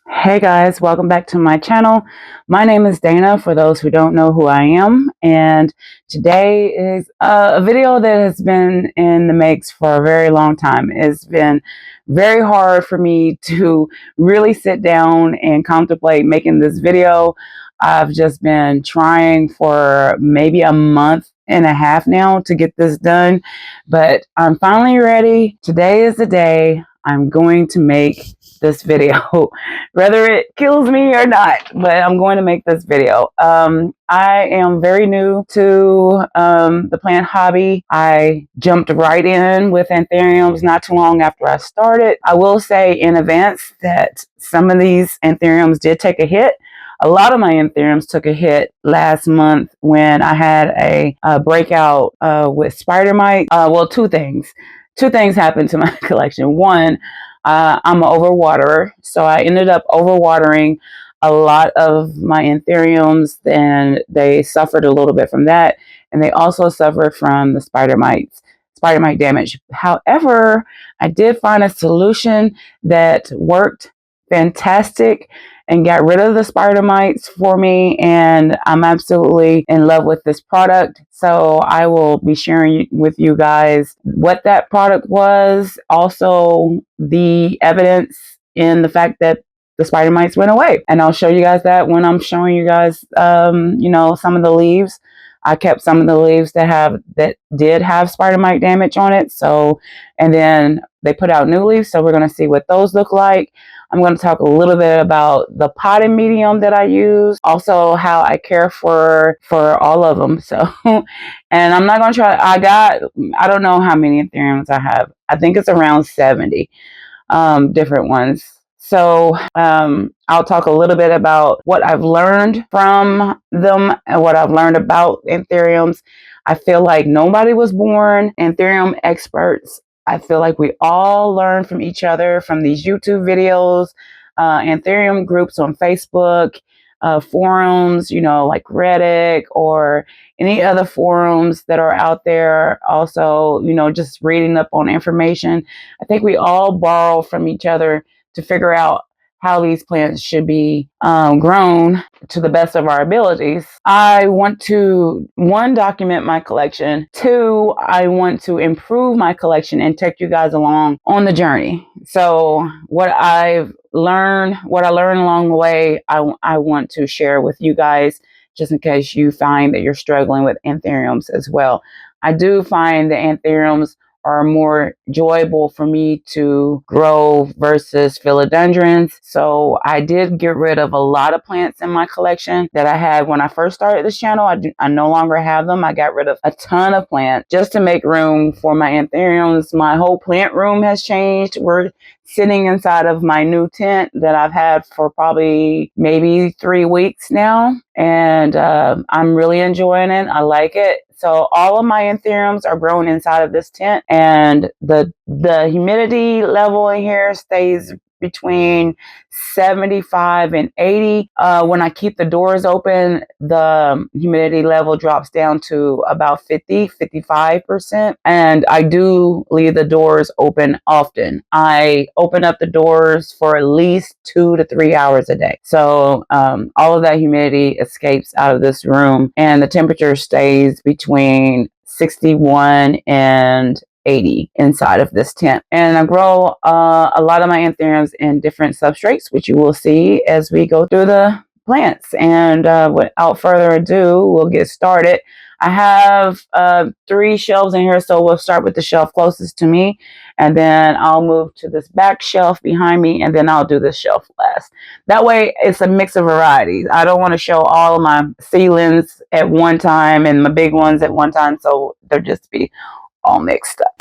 Hey guys, welcome back to my channel. My name is Dana, for those who don't know who I am, and today is a video that has been in the makes for a very long time. It's been very hard for me to really sit down and contemplate making this video. I've just been trying for maybe a month and a half now to get this done, but I'm finally ready. Today is the day I'm going to make this video. Whether it kills me or not, but I'm going to make this video. I am very new to the plant hobby. I jumped right in with anthuriums not too long after I started. I will say in advance that some of these anthuriums did take a hit. A lot of my anthuriums took a hit last month when I had a breakout with spider mite. Well, two things. Two things happened to my collection. One, I'm an overwaterer, so I ended up overwatering a lot of my anthuriums, and they suffered a little bit from that, and they also suffered from the spider mite damage. However, I did find a solution that worked fantastic and got rid of the spider mites for me, and I'm absolutely in love with this product. So I will be sharing with you guys what that product was, also the evidence in the fact that the spider mites went away, and I'll show you guys that when I'm showing you guys some of the leaves. I kept some of the leaves that did have spider mite damage on it. So, and then they put out new leaves, so we're going to see what those look like. I'm going to talk a little bit about the potting medium that I use, also how I care for all of them. So, and I'm not going to try. I don't know how many anthuriums I have. I think it's around 70 different ones. So I'll talk a little bit about what I've learned from them and what I've learned about anthuriums. I feel like nobody was born anthurium experts. I feel like we all learn from each other, from these YouTube videos, anthurium groups on Facebook, forums, like Reddit or any other forums that are out there. Also, just reading up on information. I think we all borrow from each other to figure out how these plants should be grown to the best of our abilities. I want to, one, document my collection. Two, I want to improve my collection and take you guys along on the journey. So what I learned along the way, I want to share with you guys, just in case you find that you're struggling with anthuriums as well. I do find the anthuriums are more enjoyable for me to grow versus philodendrons. So I did get rid of a lot of plants in my collection that I had when I first started this channel. I no longer have them. I got rid of a ton of plants just to make room for my anthuriums. My whole plant room has changed. We're sitting inside of my new tent that I've had for probably maybe 3 weeks now, and I'm really enjoying it. I like it. So all of my anthuriums are grown inside of this tent, and the humidity level in here stays between 75 and 80. When I keep the doors open, the humidity level drops down to about 55%. And I do leave the doors open often. I open up the doors for at least 2 to 3 hours a day. So all of that humidity escapes out of this room, and the temperature stays between 61 and 80 inside of this tent. And I grow a lot of my anthuriums in different substrates, which you will see as we go through the plants. And without further ado, we'll get started. I have 3 shelves in here, so we'll start with the shelf closest to me, and then I'll move to this back shelf behind me, and then I'll do this shelf last. That way it's a mix of varieties. I don't want to show all of my ceilings at one time and my big ones at one time, so they'll just be all mixed up.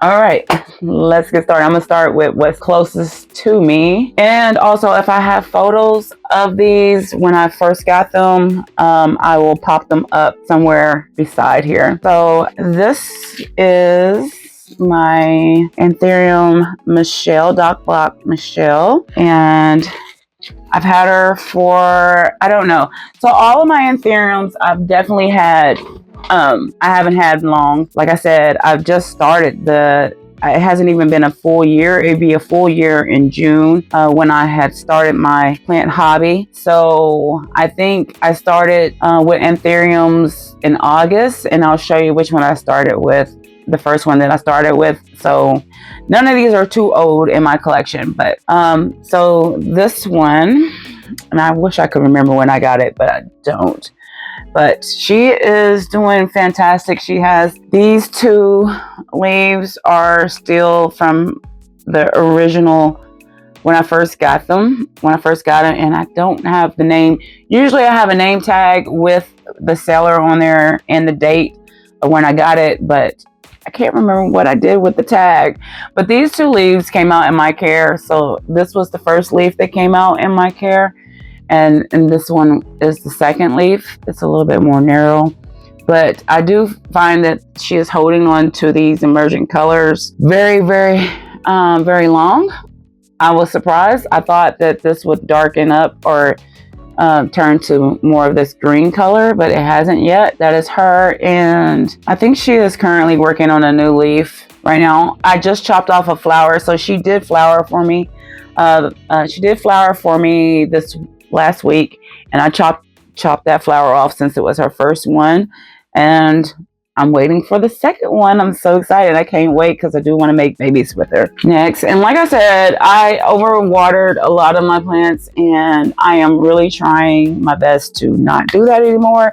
All right, let's get started. I'm gonna start with what's closest to me. And also, if I have photos of these when I first got them, I will pop them up somewhere beside here. So this is my Anthurium Michelle, Doc Block Michelle. And I've had her for, I don't know. So all of my Anthuriums I've definitely had. I haven't had long. Like I said, I've just started it hasn't even been a full year. It'd be a full year in June when I had started my plant hobby. So I think I started with Anthuriums in August, and I'll show you which one I started with. The first one that I started with. So none of these are too old in my collection, but so this one, and I wish I could remember when I got it, but I don't. But she is doing fantastic. She has these two leaves are still from the original when I first got them. And I don't have the name. Usually I have a name tag with the seller on there and the date of when I got it, but I can't remember what I did with the tag. But these two leaves came out in my care. So this was the first leaf that came out in my care. And this one is the second leaf. It's a little bit more narrow, but I do find that she is holding on to these emergent colors very, very, very long. I was surprised. I thought that this would darken up or turn to more of this green color, but it hasn't yet. That is her, and I think she is currently working on a new leaf right now. I just chopped off a flower, so she did flower for me. She did flower for me this last week, and I chopped that flower off since it was her first one, and I'm waiting for the second one. I'm so excited. I can't wait because I do want to make babies with her next. And like I said, I overwatered a lot of my plants, and I am really trying my best to not do that anymore.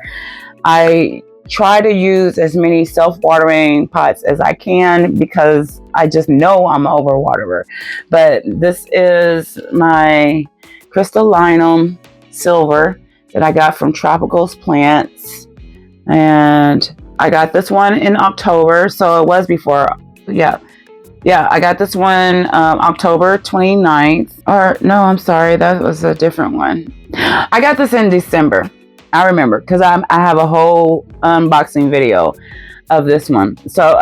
I try to use as many self-watering pots as I can because I just know I'm an overwaterer. But this is my crystallinum silver that I got from Tropicals Plants, and I got this one in October, so it was before. Yeah, I got this one October 29th, or no, I'm sorry, that was a different one. I got this in December. I remember because I have a whole unboxing video of this one. So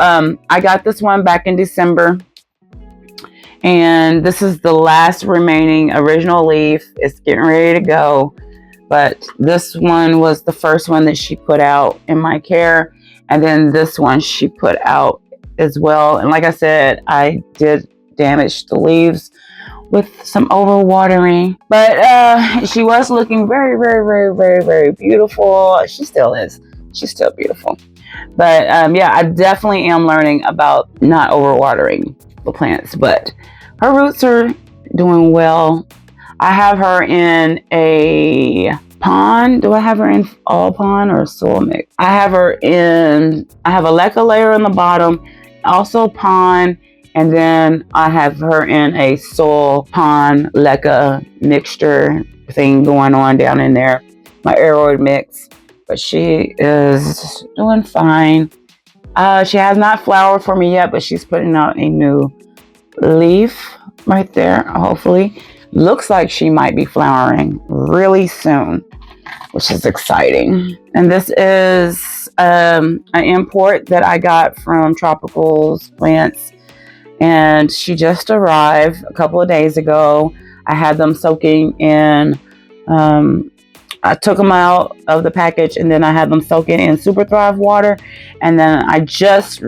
I got this one back in December, and this is the last remaining original leaf. It's getting ready to go, but this one was the first one that she put out in my care, and then this one she put out as well. And like I said, I did damage the leaves with some overwatering, but she was looking very, very, very, very, very beautiful. She still is. She's still beautiful. But yeah, I definitely am learning about not overwatering the plants, but her roots are doing well. I have her in a pond. Do I have her in all pond or soil mix? I have a leca layer on the bottom, also pond, and then I have her in a soil pond leca mixture thing going on down in there, my aeroid mix. But she is doing fine. She has not flowered for me yet, but she's putting out a new leaf right there. Hopefully, looks like she might be flowering really soon, which is exciting. And this is an import that I got from Tropicals Plants, and she just arrived a couple of days ago. I had them soaking in I took them out of the package, and then I had them soaking in Super Thrive water, and then I just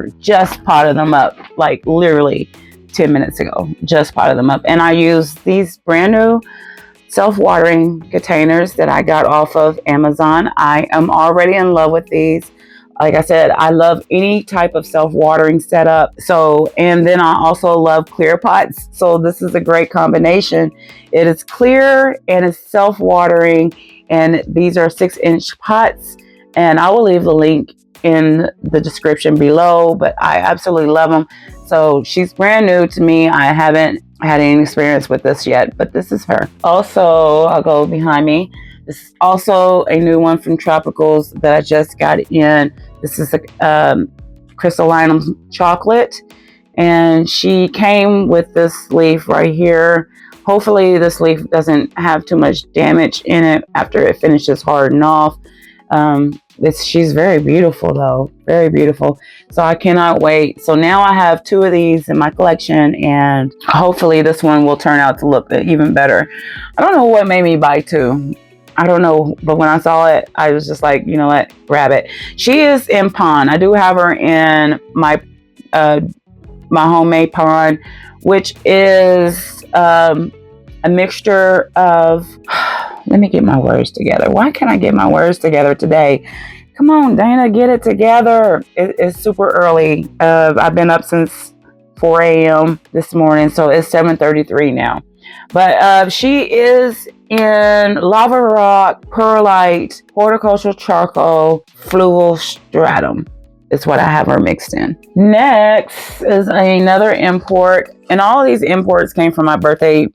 potted them up, like literally 10 minutes ago. Just potted them up, and I used these brand new self-watering containers that I got off of Amazon. I am already in love with these. Like I said, I love any type of self-watering setup. So, and then I also love clear pots. So this is a great combination. It is clear and it's self-watering, and these are 6-inch pots. And I will leave the link in the description below, but I absolutely love them. So she's brand new to me. I haven't had any experience with this yet, but this is her. Also, I'll go behind me. This is also a new one from Tropicals that I just got in. This is a crystallinum chocolate, And she came with this leaf right here. Hopefully this leaf doesn't have too much damage in it after it finishes hardening off. She's very beautiful though, very beautiful. So I cannot wait. So now I have 2 of these in my collection, and hopefully this one will turn out to look even better. I don't know what made me buy 2. I don't know, but when I saw it, I was just like, you know what, grab it. She is in pond. I do have her in my my homemade pond, which is a mixture of let me get my words together. Why can't I get my words together today? Come on, Dana, get it together. It's super early. I've been up since 4 a.m. this morning, so it's 7:33 now. But she is in lava rock, perlite, horticultural charcoal, fluval stratum. Is what I have her mixed in. Next is another import, and all of these imports came from my birthday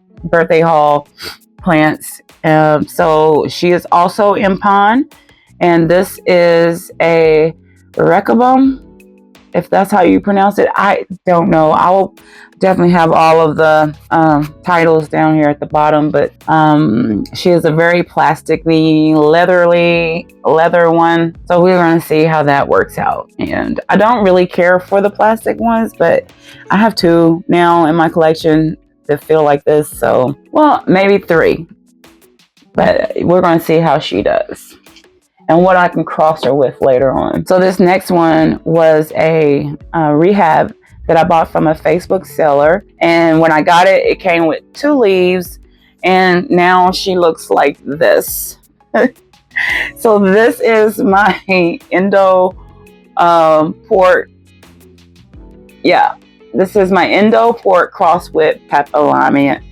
haul plants. So she is also in pond, and this is a recabum, if that's how you pronounce it. I don't know. I will definitely have all of the titles down here at the bottom, but she is a very plasticky, leather one. So we're going to see how that works out. And I don't really care for the plastic ones, but I have 2 now in my collection that feel like this. So, well, maybe 3. But we're going to see how she does and what I can cross her with later on. So this next one was a rehab that I bought from a Facebook seller. And when I got it, it came with 2 leaves. And now she looks like this. So this is my Indo port. Yeah, this is my Indo port crossed with Pepi. I'm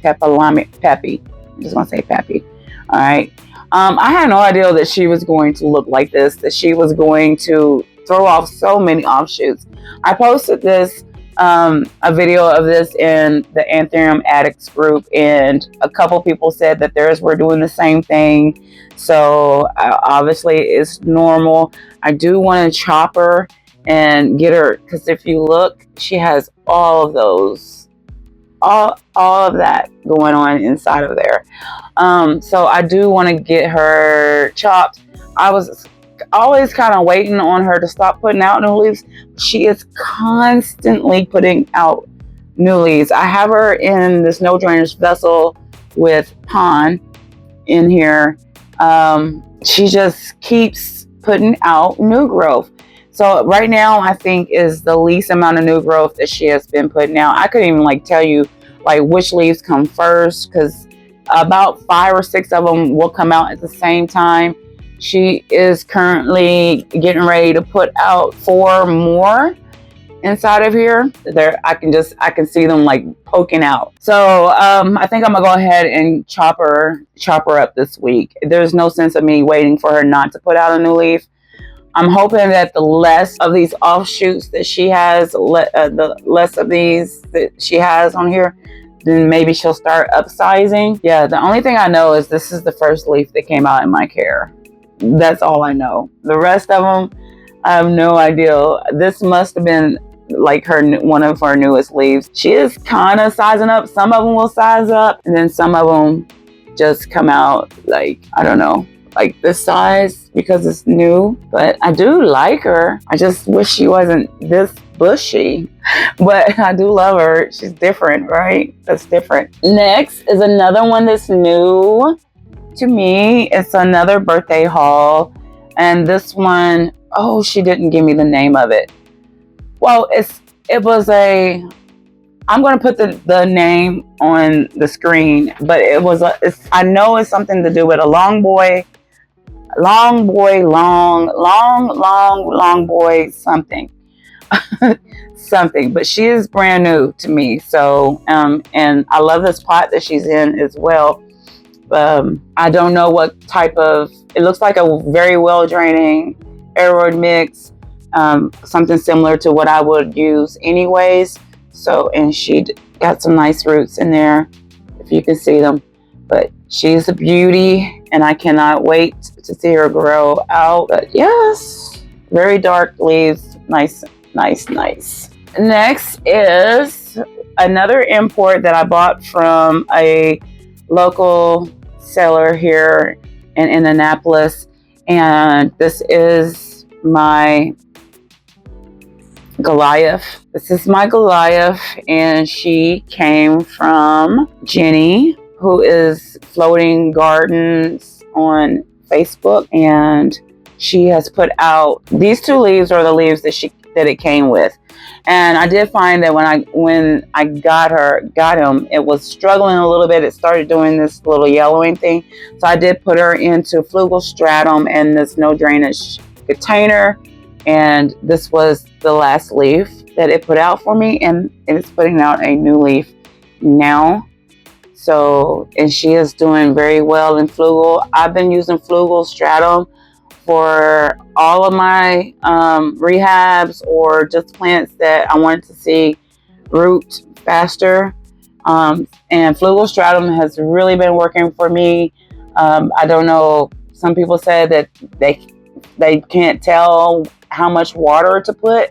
just going to say Pepi. All right. I had no idea that she was going to look like this, that she was going to throw off so many offshoots. I posted this, a video of this in the Anthurium Addicts group, and a couple people said that theirs were doing the same thing. So obviously it's normal. I do want to chop her and get her, because if you look, she has all of those, all of that going on inside of there. So I do want to get her chopped. I was always kind of waiting on her to stop putting out new leaves. She is constantly putting out new leaves. I have her in this no drainage vessel with pond in here. She just keeps putting out new growth. So right now I think is the least amount of new growth that she has been putting out. I couldn't even tell you which leaves come first, because about 5 or 6 of them will come out at the same time. She is currently getting ready to put out 4 more inside of here. There, I can see them poking out. So I think I'm gonna go ahead and chop her up this week. There's no sense of me waiting for her not to put out a new leaf. I'm hoping that the less of these offshoots that she has, the less of these that she has on here, then maybe she'll start upsizing. Yeah, the only thing I know is this is the first leaf that came out in my care. That's all I know. The rest of them, I have no idea. This must have been one of her newest leaves. She is kind of sizing up. Some of them will size up, and then some of them just come out I don't know, this size because it's new. But I do like her. I just wish she wasn't this bushy, but I do love her. She's different, right? That's different. Next is another one that's new to me. It's another birthday haul, and this one, oh, she didn't give me the name of it. Well, it was I'm going to put the name on the screen, but I know it's something to do with a long boy, something. Something, but she is brand new to me. So and I love this pot that she's in as well. I don't know what type of, it looks like a very well draining aeroid mix, something similar to what I would use anyways. So, and she got some nice roots in there, if you can see them. But she's a beauty, and I cannot wait to see her grow out. But yes, very dark leaves, nice. Next is another import that I bought from a local seller here in Indianapolis. And this is my Goliath. This is my Goliath, and she came from Jenny, who is Floating Gardens on Facebook, and she has put out these two leaves are the leaves that it came with. And I did find that when I got him, it was struggling a little bit. It started doing this little yellowing thing. So I did put her into Flugel stratum and this no drainage container. And this was the last leaf that it put out for me, and it's putting out a new leaf now. So, and she is doing very well in Flugel. I've been using Flugel stratum for all of my rehabs or just plants that I wanted to see root faster. And Flugel stratum has really been working for me. I don't know, some people said that they can't tell how much water to put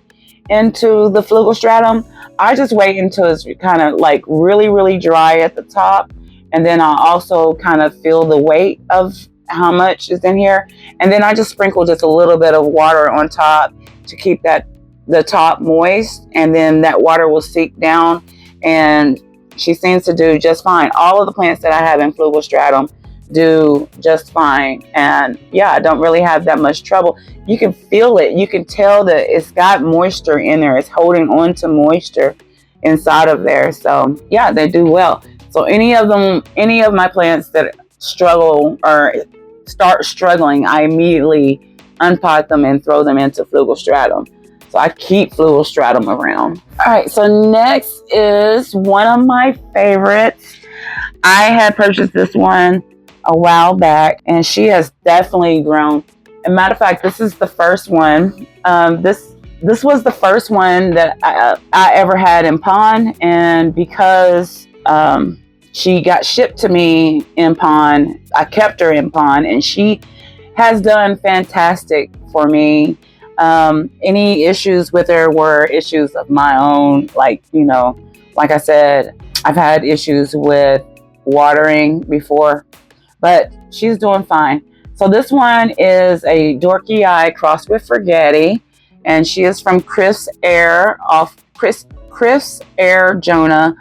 into the Flugel stratum. I just wait until it's kind of like really, really dry at the top. And then I also kind of feel the weight of how much is in here. And then I just sprinkle just a little bit of water on top to keep the top moist. And then that water will seep down. And she seems to do just fine. All of the plants that I have in Flugel stratum do just fine. And yeah, I don't really have that much trouble. You can feel it. You can tell that it's got moisture in there. It's holding on to moisture inside of there. So yeah, they do well. So any of my plants that struggle or start struggling, I immediately unpot them and throw them into Flugel stratum. So I keep Flugel stratum around. All right, so next is one of my favorites. I had purchased this one a while back, and she has definitely grown. As a matter of fact, this is the first one. This was the first one that I ever had in pond, and because she got shipped to me in pond, I kept her in pond, and she has done fantastic for me. Any issues with her were issues of my own, like I said, I've had issues with watering before, but she's doing fine. So this one is a Dorky Eye crossed with Forgetti, and she is from Chris Air Jonah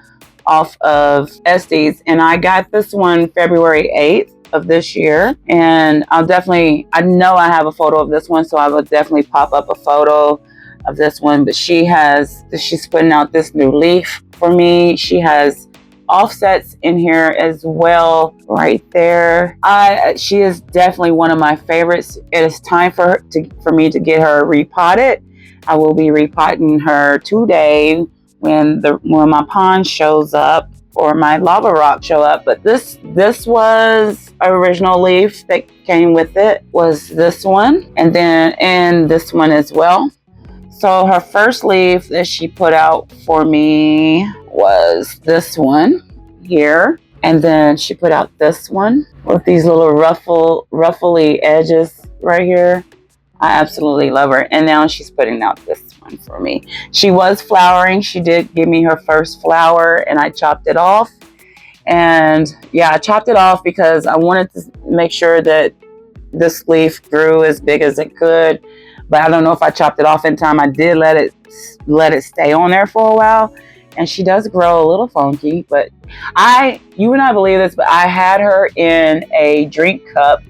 off of Estes, and I got this one February 8th of this year, and I know I have a photo of this one, so I will definitely pop up a photo of this one. But she's putting out this new leaf for me. She has offsets in here as well right there. She is definitely one of my favorites. It is time for me to get her repotted. I will be repotting her today when my pond shows up or my lava rock show up. But this was original leaf that came with it, was this one, and this one as well. So her first leaf that she put out for me was this one here, and then she put out this one with these little ruffly edges right here. I absolutely love her. And now she's putting out this one for me. She was flowering. She did give me her first flower, and I chopped it off. And yeah, I chopped it off because I wanted to make sure that this leaf grew as big as it could. But I don't know if I chopped it off in time. I did let it stay on there for a while. And she does grow a little funky. But you would not believe this, but I had her in a drink cup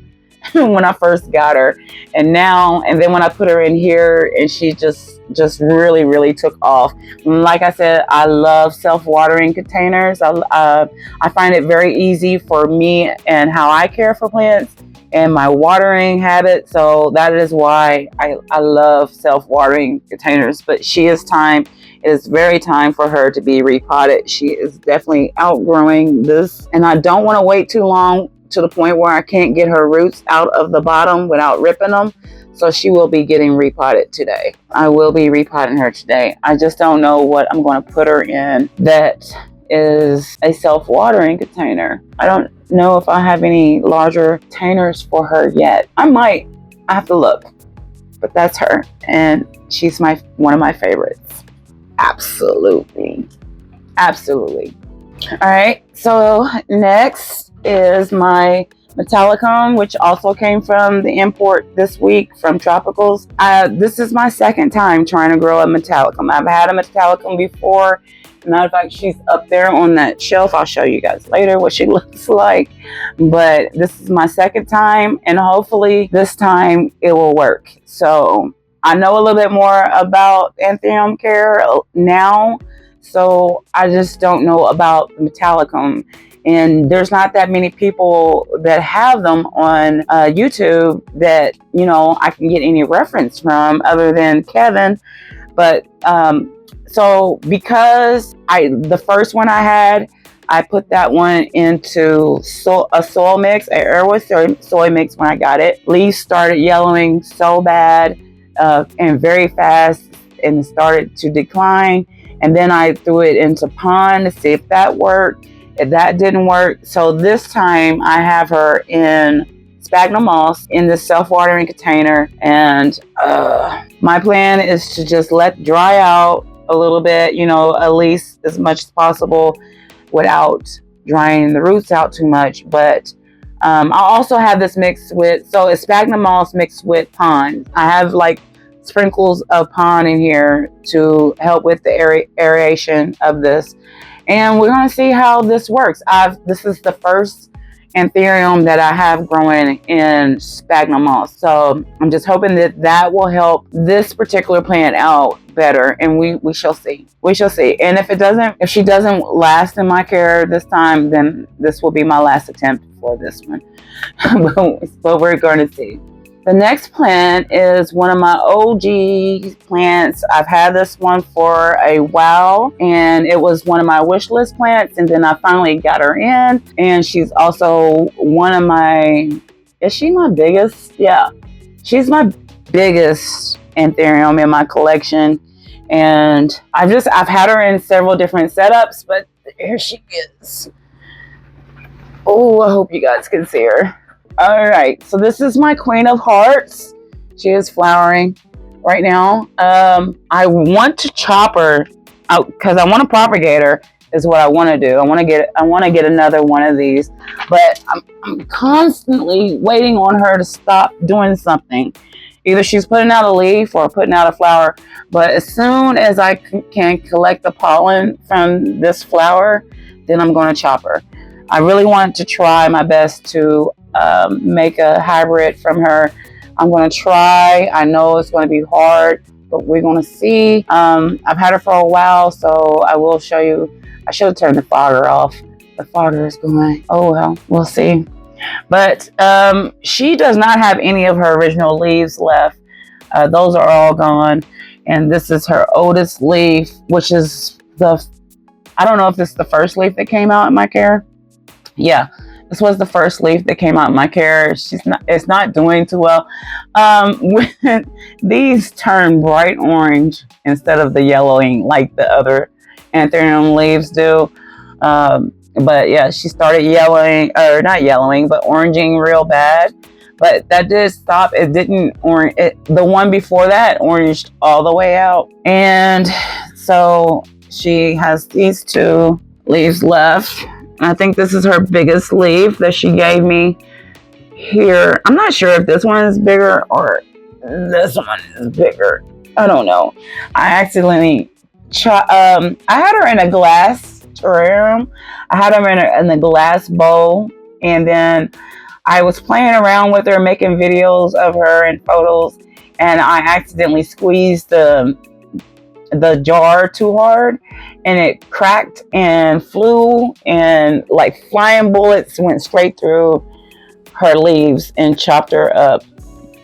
when I first got her, and then when I put her in here, and she just really, really took off. Like I said, I love self-watering containers. I find it very easy for me and how I care for plants and my watering habit. So that is why I love self-watering containers. But it is very time for her to be repotted. She is definitely outgrowing this, and I don't want to wait too long to the point where I can't get her roots out of the bottom without ripping them. So she will be getting repotted today. I will be repotting her today. I just don't know what I'm going to put her in that is a self-watering container. I don't know if I have any larger containers for her yet. I might. I have to look. But that's her, and she's one of my favorites. Absolutely. Absolutely. All right. So next is my Metallicum, which also came from the import this week from Tropicals. This is my second time trying to grow a Metallicum. I've had a Metallicum before. As a matter of fact, she's up there on that shelf. I'll show you guys later what she looks like. But this is my second time, and hopefully this time it will work. So I know a little bit more about Anthurium care now. So I just don't know about Metallicum. And there's not that many people that have them on YouTube that, you know, I can get any reference from other than Kevin. But so because the first one I had, I put that one into a soil mix, an airwood soil mix when I got it. Leaves started yellowing so bad and very fast, and started to decline. And then I threw it into pond to see if that worked. If that didn't work, so this time I have her in sphagnum moss in this self-watering container, and my plan is to just let dry out a little bit, you know, at least as much as possible without drying the roots out too much. But I also have this mixed with, so it's sphagnum moss mixed with pond. I have like sprinkles of pond in here to help with the aeration of this. And we're going to see how this works. This is the first Anthurium that I have growing in sphagnum moss. So I'm just hoping that that will help this particular plant out better. And we shall see. We shall see. And if she doesn't last in my care this time, then this will be my last attempt for this one. But we're going to see. The next plant is one of my OG plants. I've had this one for a while, and it was one of my wish list plants, and then I finally got her in, and she's also one of my, is she my biggest? Yeah, she's my biggest Anthurium in my collection, and I've had her in several different setups, but here she is. Oh, I hope you guys can see her. All right, so this is my Queen of Hearts. She is flowering right now. I want to chop her out because I want to propagate her. Is what I want to do. I want to get another one of these, but I'm constantly waiting on her to stop doing something. Either she's putting out a leaf or putting out a flower. But as soon as I can collect the pollen from this flower, then I'm going to chop her. I really want to try my best to make a hybrid from her. I'm going to try. I know it's going to be hard, but we're going to see. I've had her for a while, so I will show you. I should have turned the fogger off. The fogger is going. Oh well, we'll see. But she does not have any of her original leaves left. Those are all gone. And this is her oldest leaf, which is I don't know if this is the first leaf that came out in my care. Yeah, this was the first leaf that came out in my care. It's not doing too well. When these turn bright orange instead of the yellowing like the other Anthurium leaves do. But yeah, she started yellowing, or not yellowing, but oranging real bad. But that did stop. It didn't orange. The one before that oranged all the way out. And so she has these two leaves left. I think this is her biggest leaf that she gave me here. I'm not sure if this one is bigger or this one is bigger. I don't know. I accidentally I had her in a glass terrarium. I had her in a glass bowl, and then I was playing around with her, making videos of her and photos, and I accidentally squeezed the jar too hard, and it cracked and flew, and like flying bullets went straight through her leaves and chopped her up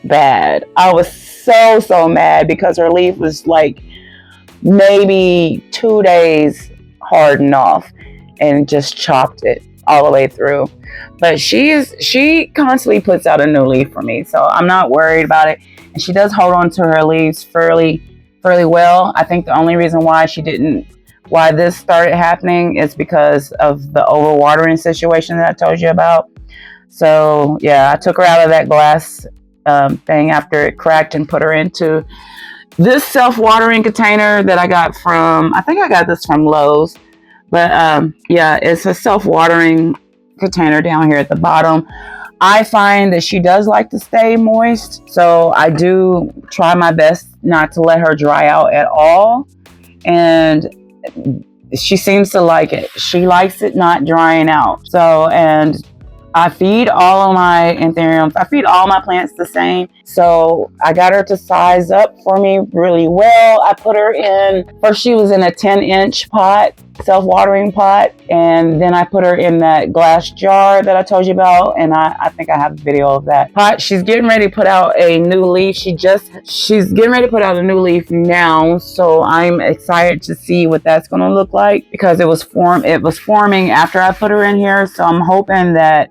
bad. I was so mad because her leaf was like maybe 2 days hardened off and just chopped it all the way through. But she constantly puts out a new leaf for me, so I'm not worried about it. And she does hold on to her leaves fairly well. I think the only reason why this started happening is because of the overwatering situation that I told you about. So yeah, I took her out of that glass thing after it cracked and put her into This self-watering container that I got from, I think I got this from Lowe's, but yeah, it's a self-watering container down here at the bottom. I find that she does like to stay moist, so I do try my best not to let her dry out at all. And she seems to like it. She likes it not drying out. So, and I feed all of my anthuriums. I feed all my plants the same. So I got her to size up for me really well. I put her in, first she was in a 10-inch pot, self-watering pot. And then I put her in that glass jar that I told you about. And I think I have a video of that pot. She's getting ready to put out a new leaf. She's getting ready to put out a new leaf now. So I'm excited to see what that's going to look like, because it was forming after I put her in here. So I'm hoping that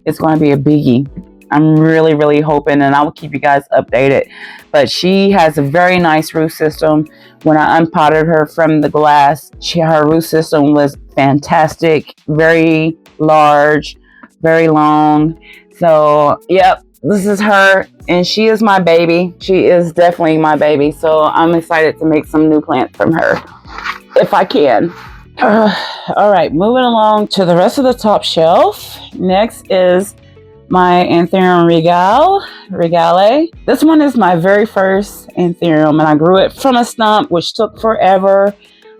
it's going to be a biggie. I'm really, really hoping, and I will keep you guys updated. But she has a very nice root system. When I unpotted her from the glass, her root system was fantastic, very large, very long. So, yep, this is her, and she is my baby. She is definitely my baby. So I'm excited to make some new plants from her, if I can. All right, moving along to the rest of the top shelf. Next is my Anthurium regale. This one is my very first Anthurium, and I grew it from a stump, which took forever.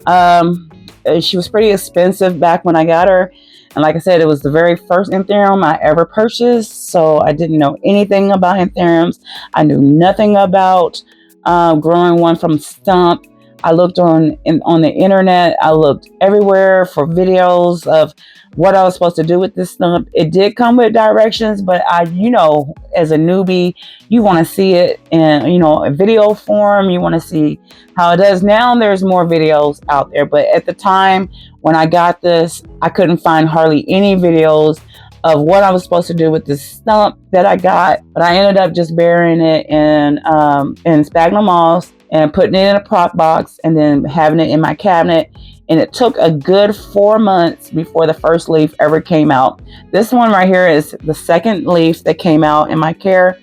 She was pretty expensive back when I got her. And like I said, it was the very first Anthurium I ever purchased. So I didn't know anything about Anthuriums. I knew nothing about growing one from stump. I looked on the internet. I looked everywhere for videos of what I was supposed to do with this stump. It did come with directions, but as a newbie, you want to see it in, a video form. You want to see how it does. Now there's more videos out there, but at the time when I got this, I couldn't find hardly any videos of what I was supposed to do with this stump that I got. But I ended up just burying it in sphagnum moss and putting it in a prop box and then having it in my cabinet. And it took a good 4 months before the first leaf ever came out. This one right here is the second leaf that came out in my care.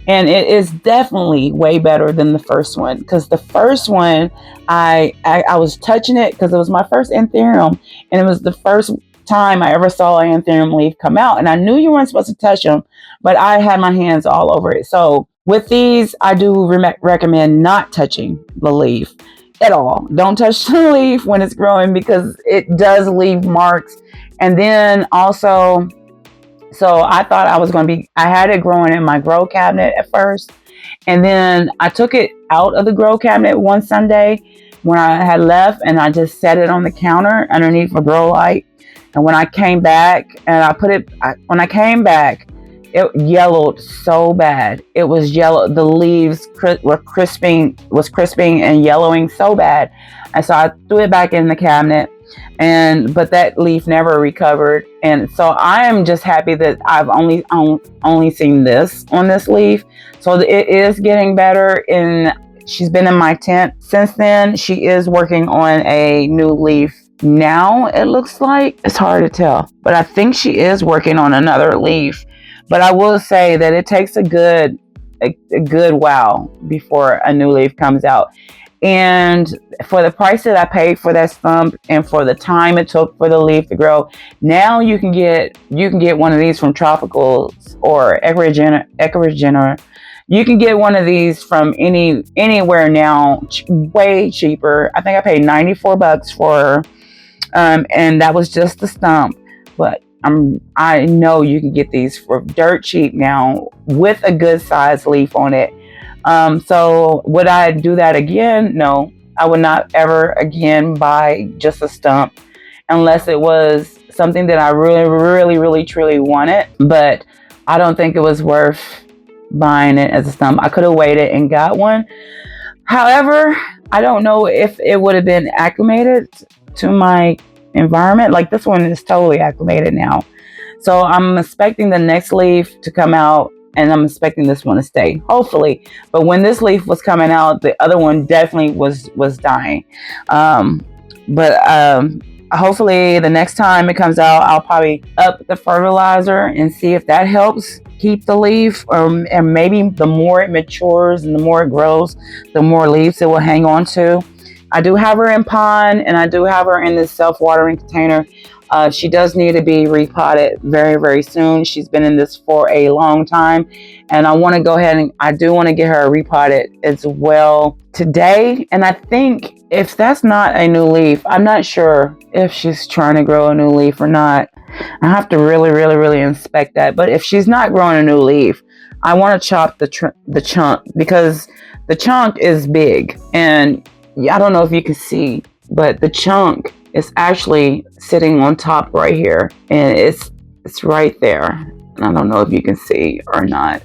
And it is definitely way better than the first one, because the first one, I was touching it because it was my first Anthurium, and it was the first time I ever saw an Anthurium leaf come out. And I knew you weren't supposed to touch them, but I had my hands all over it. So with these, I do recommend not touching the leaf at all. Don't touch the leaf when it's growing, because it does leave marks. And then also, so I thought I had it growing in my grow cabinet at first. And then I took it out of the grow cabinet one Sunday when I had left, and I just set it on the counter underneath a grow light. And when I came back and when I came back, it yellowed so bad. It was yellow. The leaves were crisping and yellowing so bad. And so I threw it back in the cabinet, but that leaf never recovered. And so I am just happy that I've only seen this on this leaf. So it is getting better. And she's been in my tent since then. She is working on a new leaf now. It looks like, it's hard to tell, but I think she is working on another leaf. But I will say that it takes a good while before a new leaf comes out. And for the price that I paid for that stump and for the time it took for the leaf to grow, now you can get one of these from Tropicals or Ecoregener. You can get one of these from anywhere now, way cheaper. I think I paid $94 for her, and that was just the stump. But I know you can get these for dirt cheap now with a good size leaf on it. So would I do that again? No, I would not ever again buy just a stump unless it was something that I really, really, really, truly wanted. But I don't think it was worth buying it as a stump. I could have waited and got one. However, I don't know if it would have been acclimated to my environment. Like, this one is totally acclimated now. So I'm expecting the next leaf to come out, and I'm expecting this one to stay, hopefully. But when this leaf was coming out, the other one definitely was dying. Hopefully the next time it comes out, I'll probably up the fertilizer and see if that helps keep the leaf, and maybe the more it matures and the more it grows, the more leaves it will hang on to. I do have her in pond, and I do have her in this self-watering container. She does need to be repotted very, very soon. She's been in this for a long time, and I want to go ahead and I do want to get her repotted as well today. And I think if that's not a new leaf, I'm not sure if she's trying to grow a new leaf or not. I have to really, really, really inspect that. But if she's not growing a new leaf, I want to chop the chunk, because the chunk is big, and I don't know if you can see, but the chunk is actually sitting on top right here, and it's right there. I don't know if you can see or not,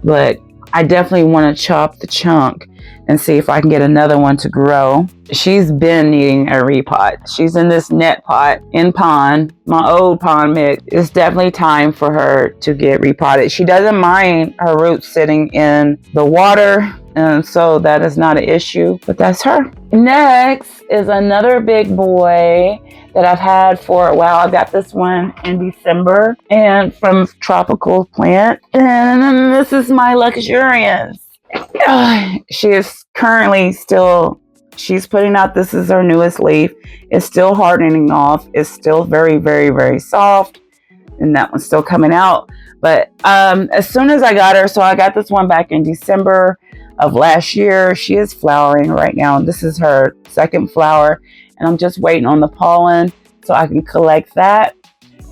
but I definitely want to chop the chunk and see if I can get another one to grow. She's been needing a repot. She's in this net pot in pond, my old pond mix. It's definitely time for her to get repotted. She doesn't mind her roots sitting in the water, and so that is not an issue, but that's her. Next is another big boy that I've had for a while. I got this one in December, and from Tropical Plant, and this is my luxuriance. She is currently still, she's putting out, this is her newest leaf. It's still hardening off. It's still very, very, very soft, and that one's still coming out. But as soon as I got her, so I got this one back in December of last year. She is flowering right now. This is her second flower, and I'm just waiting on the pollen so I can collect that.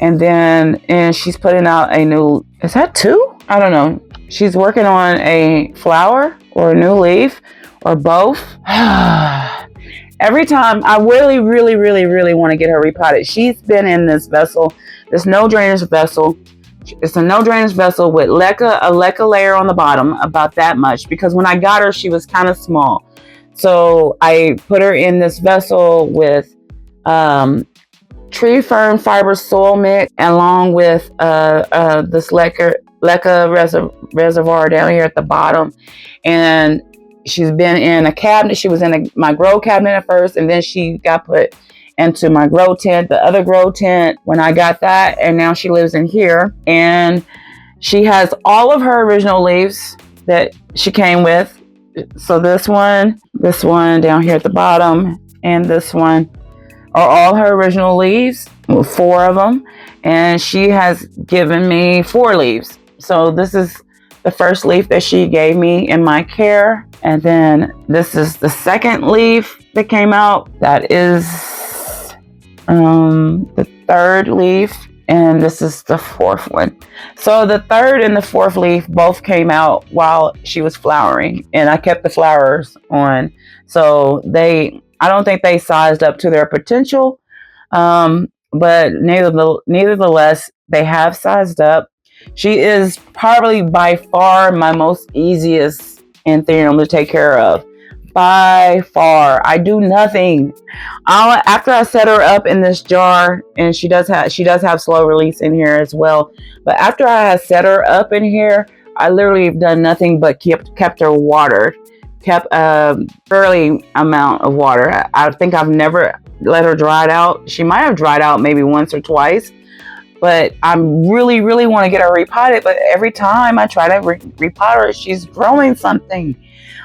And she's putting out a new, is that two? I don't know. She's working on a flower or a new leaf or both. Every time I really, really, really, really want to get her repotted. She's been in this vessel, this no drainage vessel. It's a no drainage vessel with a leca layer on the bottom, about that much, because when I got her, she was kind of small. So I put her in this vessel with tree fern fiber soil mix, along with this leca reservoir down here at the bottom. And she's been in a cabinet. She was in my grow cabinet at first, and then she got put into my grow tent, the other grow tent, when I got that, and now she lives in here. And she has all of her original leaves that she came with. So this one down here at the bottom, and this one are all her original leaves, 4 of them, and she has given me 4 leaves. So this is the first leaf that she gave me in my care, and then this is the second leaf that came out. That is the third leaf, and this is the 4th one. So the 3rd and the 4th leaf both came out while she was flowering, and I kept the flowers on. So I don't think they sized up to their potential, but nevertheless, they have sized up. She is probably by far my most easiest Anthurium to take care of. By far. I do nothing. After I set her up in this jar, and she does have slow release in here as well. But after I had set her up in here, I literally have done nothing but kept her watered. Kept a fairly amount of water. I think I've never let her dry it out. She might have dried out maybe once or twice, but I really, really want to get her repotted. But every time I try to repot her, she's growing something.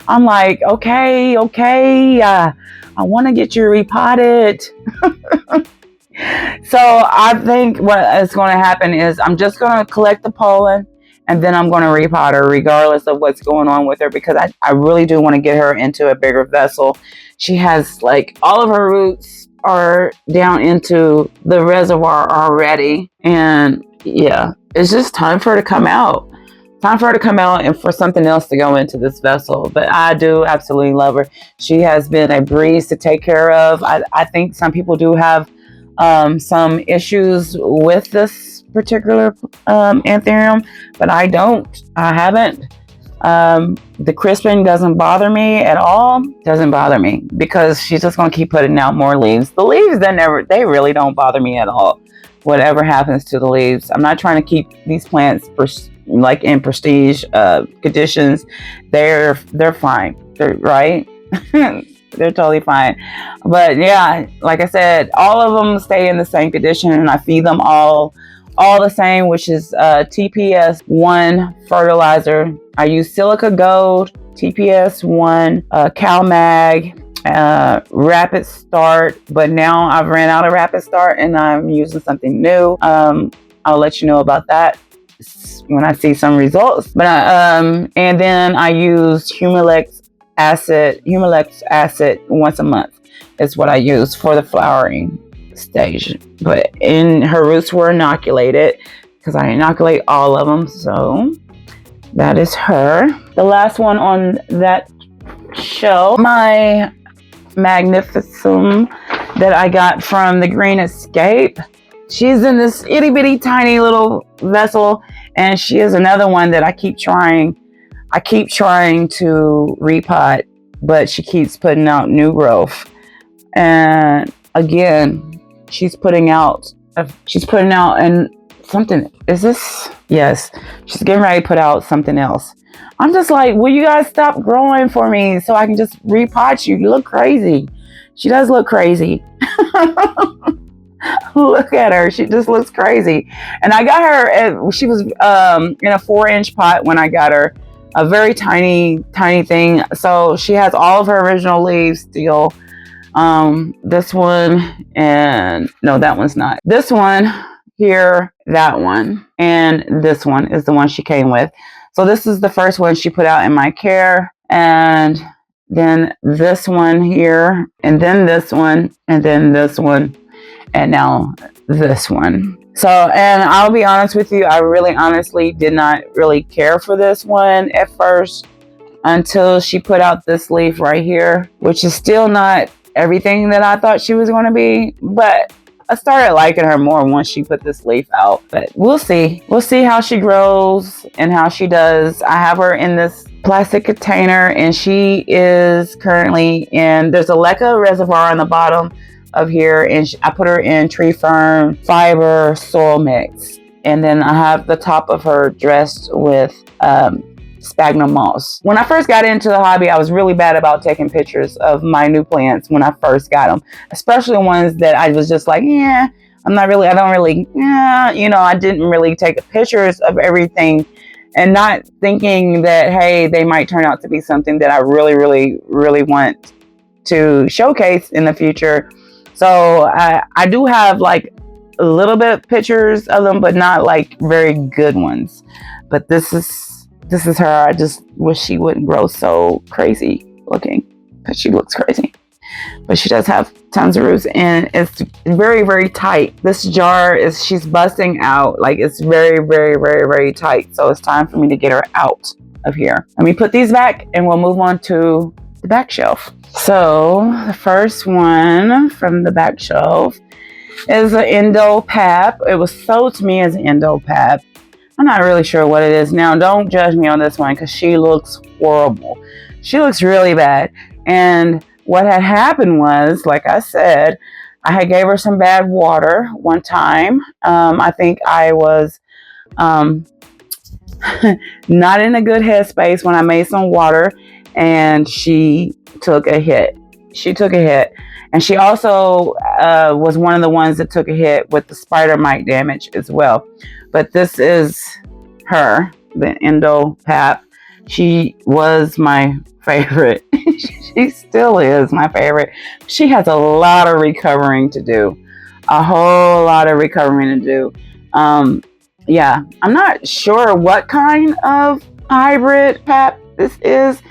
I'm like, okay, I want to get you repotted. So I think what is going to happen is I'm just going to collect the pollen, and then I'm going to repot her regardless of what's going on with her, because I really do want to get her into a bigger vessel. She has, like, all of her roots are down into the reservoir already. And yeah, it's just time for her to come out. Time for her to come out and for something else to go into this vessel. But I do absolutely love her. She has been a breeze to take care of. I think some people do have some issues with this particular Anthurium, but I don't. I haven't. The crisping doesn't bother me at all. Doesn't bother me, because she's just going to keep putting out more leaves. The leaves, they really don't bother me at all. Whatever happens to the leaves, I'm not trying to keep these plants like in prestige conditions. They're fine. They're right. They're totally fine. But yeah, like I said, all of them stay in the same condition, and I feed them all all the same, which is TPS1 fertilizer. I use Silica Gold, TPS1, CalMag, Rapid Start, but now I've ran out of Rapid Start and I'm using something new. I'll let you know about that when I see some results. But and then I use Humalex acid once a month is what I use for the flowering stage. But her roots were inoculated because I inoculate all of them. So that is her. The last one on that shelf, my Magnificum that I got from the Green Escape. She's in this itty bitty tiny little vessel, and she is another one that I keep trying to repot, but she keeps putting out new growth. And again, she's putting out and something. Is this? Yes, she's getting ready to put out something else. I'm just like, will you guys stop growing for me so I can just repot you? You look crazy. She does look crazy. Look at her. She just looks crazy. And I got her, she was in a 4-inch pot when I got her. A very tiny thing. So she has all of her original leaves still. This one, and no, that one's not. This one here, that one, and this one is the one she came with. So this is the first one she put out in my care, and then this one here, and then this one, and then this one, and now this one. So, and I'll be honest with you, I really honestly did not really care for this one at first until she put out this leaf right here, which is still not everything that I thought she was going to be, but I started liking her more once she put this leaf out. But we'll see how she grows and how she does. I have her in this plastic container, and she is currently in, there's a leca reservoir on the bottom of here, and I put her in tree fern fiber soil mix, and then I have the top of her dressed with sphagnum moss. When I first got into the hobby, I was really bad about taking pictures of my new plants when I first got them, especially ones that I was just like, yeah, I didn't really take pictures of everything, and not thinking that, hey, they might turn out to be something that I really, really, really want to showcase in the future. So I do have like a little bit of pictures of them, but not like very good ones. But this is her. I just wish she wouldn't grow so crazy looking, but she looks crazy. But she does have tons of roots, and it's very, very tight. This jar she's busting out. Like, it's very, very, very, very tight. So it's time for me to get her out of here. Let me put these back, and we'll move on to the back shelf. So the first one from the back shelf is an Endopap. It was sold to me as an Endopap. I'm not really sure what it is now. Don't judge me on this one because she looks horrible. She looks really bad. And what had happened was, like I said, I had gave her some bad water one time. I think I was not in a good headspace when I made some water, and she took a hit. And she also was one of the ones that took a hit with the spider mite damage as well. But this is her, the Endopap. She was my favorite. She still is my favorite. She has a lot of recovering to do. A whole lot of recovering to do. Yeah, I'm not sure what kind of hybrid pap this is.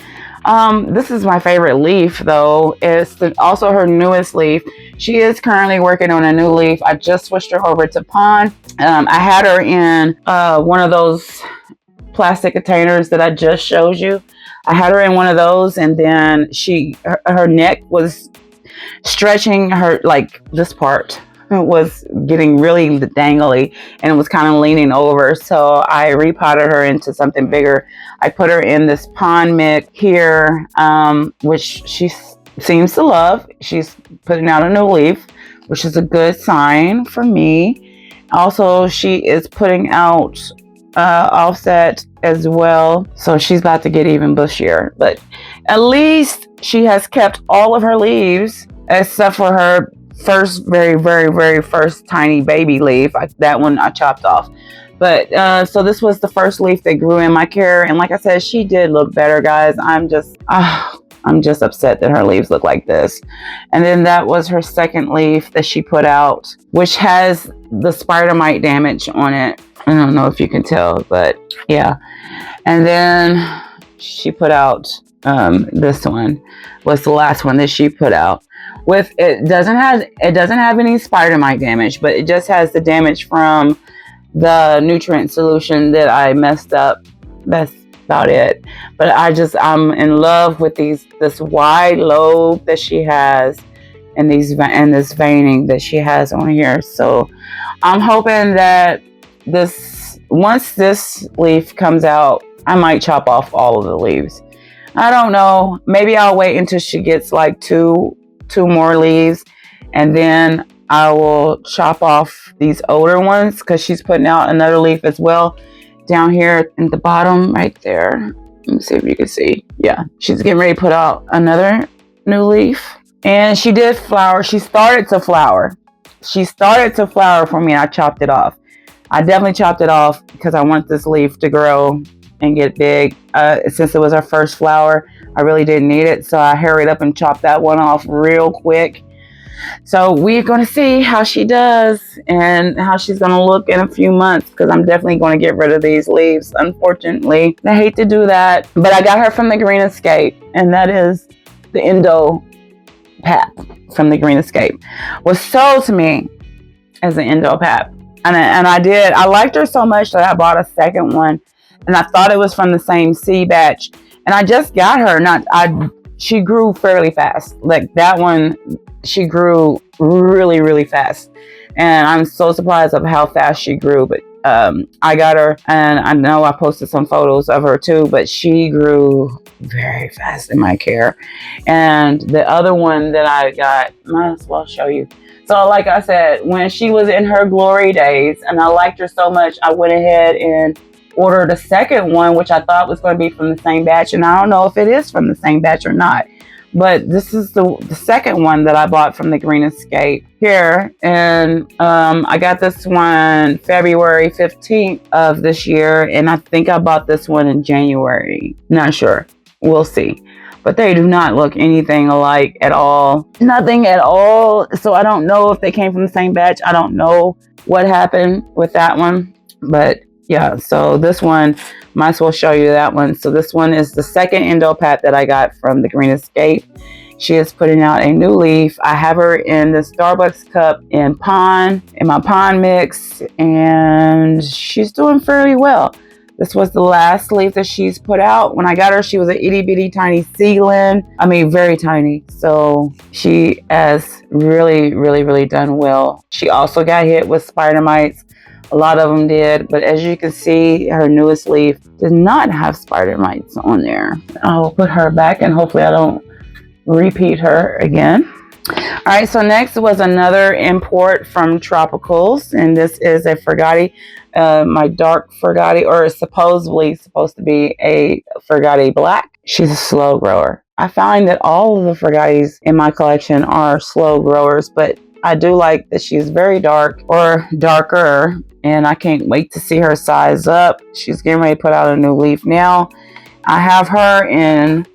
This is my favorite leaf, though. It's also her newest leaf. She is currently working on a new leaf. I just switched her over to Pond. I had her in one of those plastic containers that I just showed you. I had her in one of those, and then her neck was stretching. Her, like, this part was getting really dangly, and it was kind of leaning over. So I repotted her into something bigger. I put her in this Pond mix here, which she seems to love. She's putting out a new leaf, which is a good sign for me. Also, she is putting out offset as well, so she's about to get even bushier. But at least she has kept all of her leaves except for her very first tiny baby leaf. That one I chopped off. But so this was the first leaf that grew in my care, and like I said, she did look better, guys. I'm just upset that her leaves look like this. And then that was her second leaf that she put out, which has the spider mite damage on it. I don't know if you can tell, but yeah. And then she put out this one was the last one that she put out. With it doesn't have any spider mite damage, but it just has the damage from the nutrient solution that I messed up. That's about it. But I'm in love with this wide lobe that she has, and this veining that she has on here. So I'm hoping that once this leaf comes out, I might chop off all of the leaves. I don't know. Maybe I'll wait until she gets like two more leaves, and then I will chop off these older ones, because she's putting out another leaf as well down here in the bottom right there. Let me see if you can see. Yeah, she's getting ready to put out another new leaf. And she did flower. She started to flower. For me, and I chopped it off. I definitely chopped it off because I want this leaf to grow and get big. Since it was her first flower, I really didn't need it, so I hurried up and chopped that one off real quick. So we're going to see how she does and how she's going to look in a few months, because I'm definitely going to get rid of these leaves, unfortunately. I hate to do that, but I got her from the Green Escape, and that is the Endo Pap from the Green Escape. Was sold to me as an Endo Pap, and I liked her so much that I bought a second one, and I thought it was from the same seed batch, and I just got her. She grew fairly fast. Like that one, she grew really, really fast. And I'm so surprised of how fast she grew. But I got her, and I know I posted some photos of her too, but she grew very fast in my care. And the other one that I got, might as well show you. So like I said, when she was in her glory days, and I liked her so much, I went ahead and ordered a second one, which I thought was going to be from the same batch, and I don't know if it is from the same batch or not, but this is the second one that I bought from the Green Escape here. And I got this one February 15th of this year, and I think I bought this one in January. Not sure, we'll see. But they do not look anything alike at all. Nothing at all. So I don't know if they came from the same batch. I don't know what happened with that one, but yeah, so this one, might as well show you that one. So this one is the second Endo Pap that I got from the Green Escape. She is putting out a new leaf. I have her in the Starbucks cup in my pond mix, and she's doing fairly well. This was the last leaf that she's put out. When I got her, she was an itty bitty tiny seedling. I mean, very tiny. So she has really, really, really done well. She also got hit with spider mites. A lot of them did, but as you can see, her newest leaf does not have spider mites on there. I'll put her back, and hopefully I don't repeat her again. All right, so next was another import from Tropicals, and this is a Fergati, my dark Fergati, or supposedly supposed to be a Fergati Black. She's a slow grower. I find that all of the Fergatis in my collection are slow growers, but I do like that she's very dark, or darker, and I can't wait to see her size up. She's getting ready to put out a new leaf now. I have her in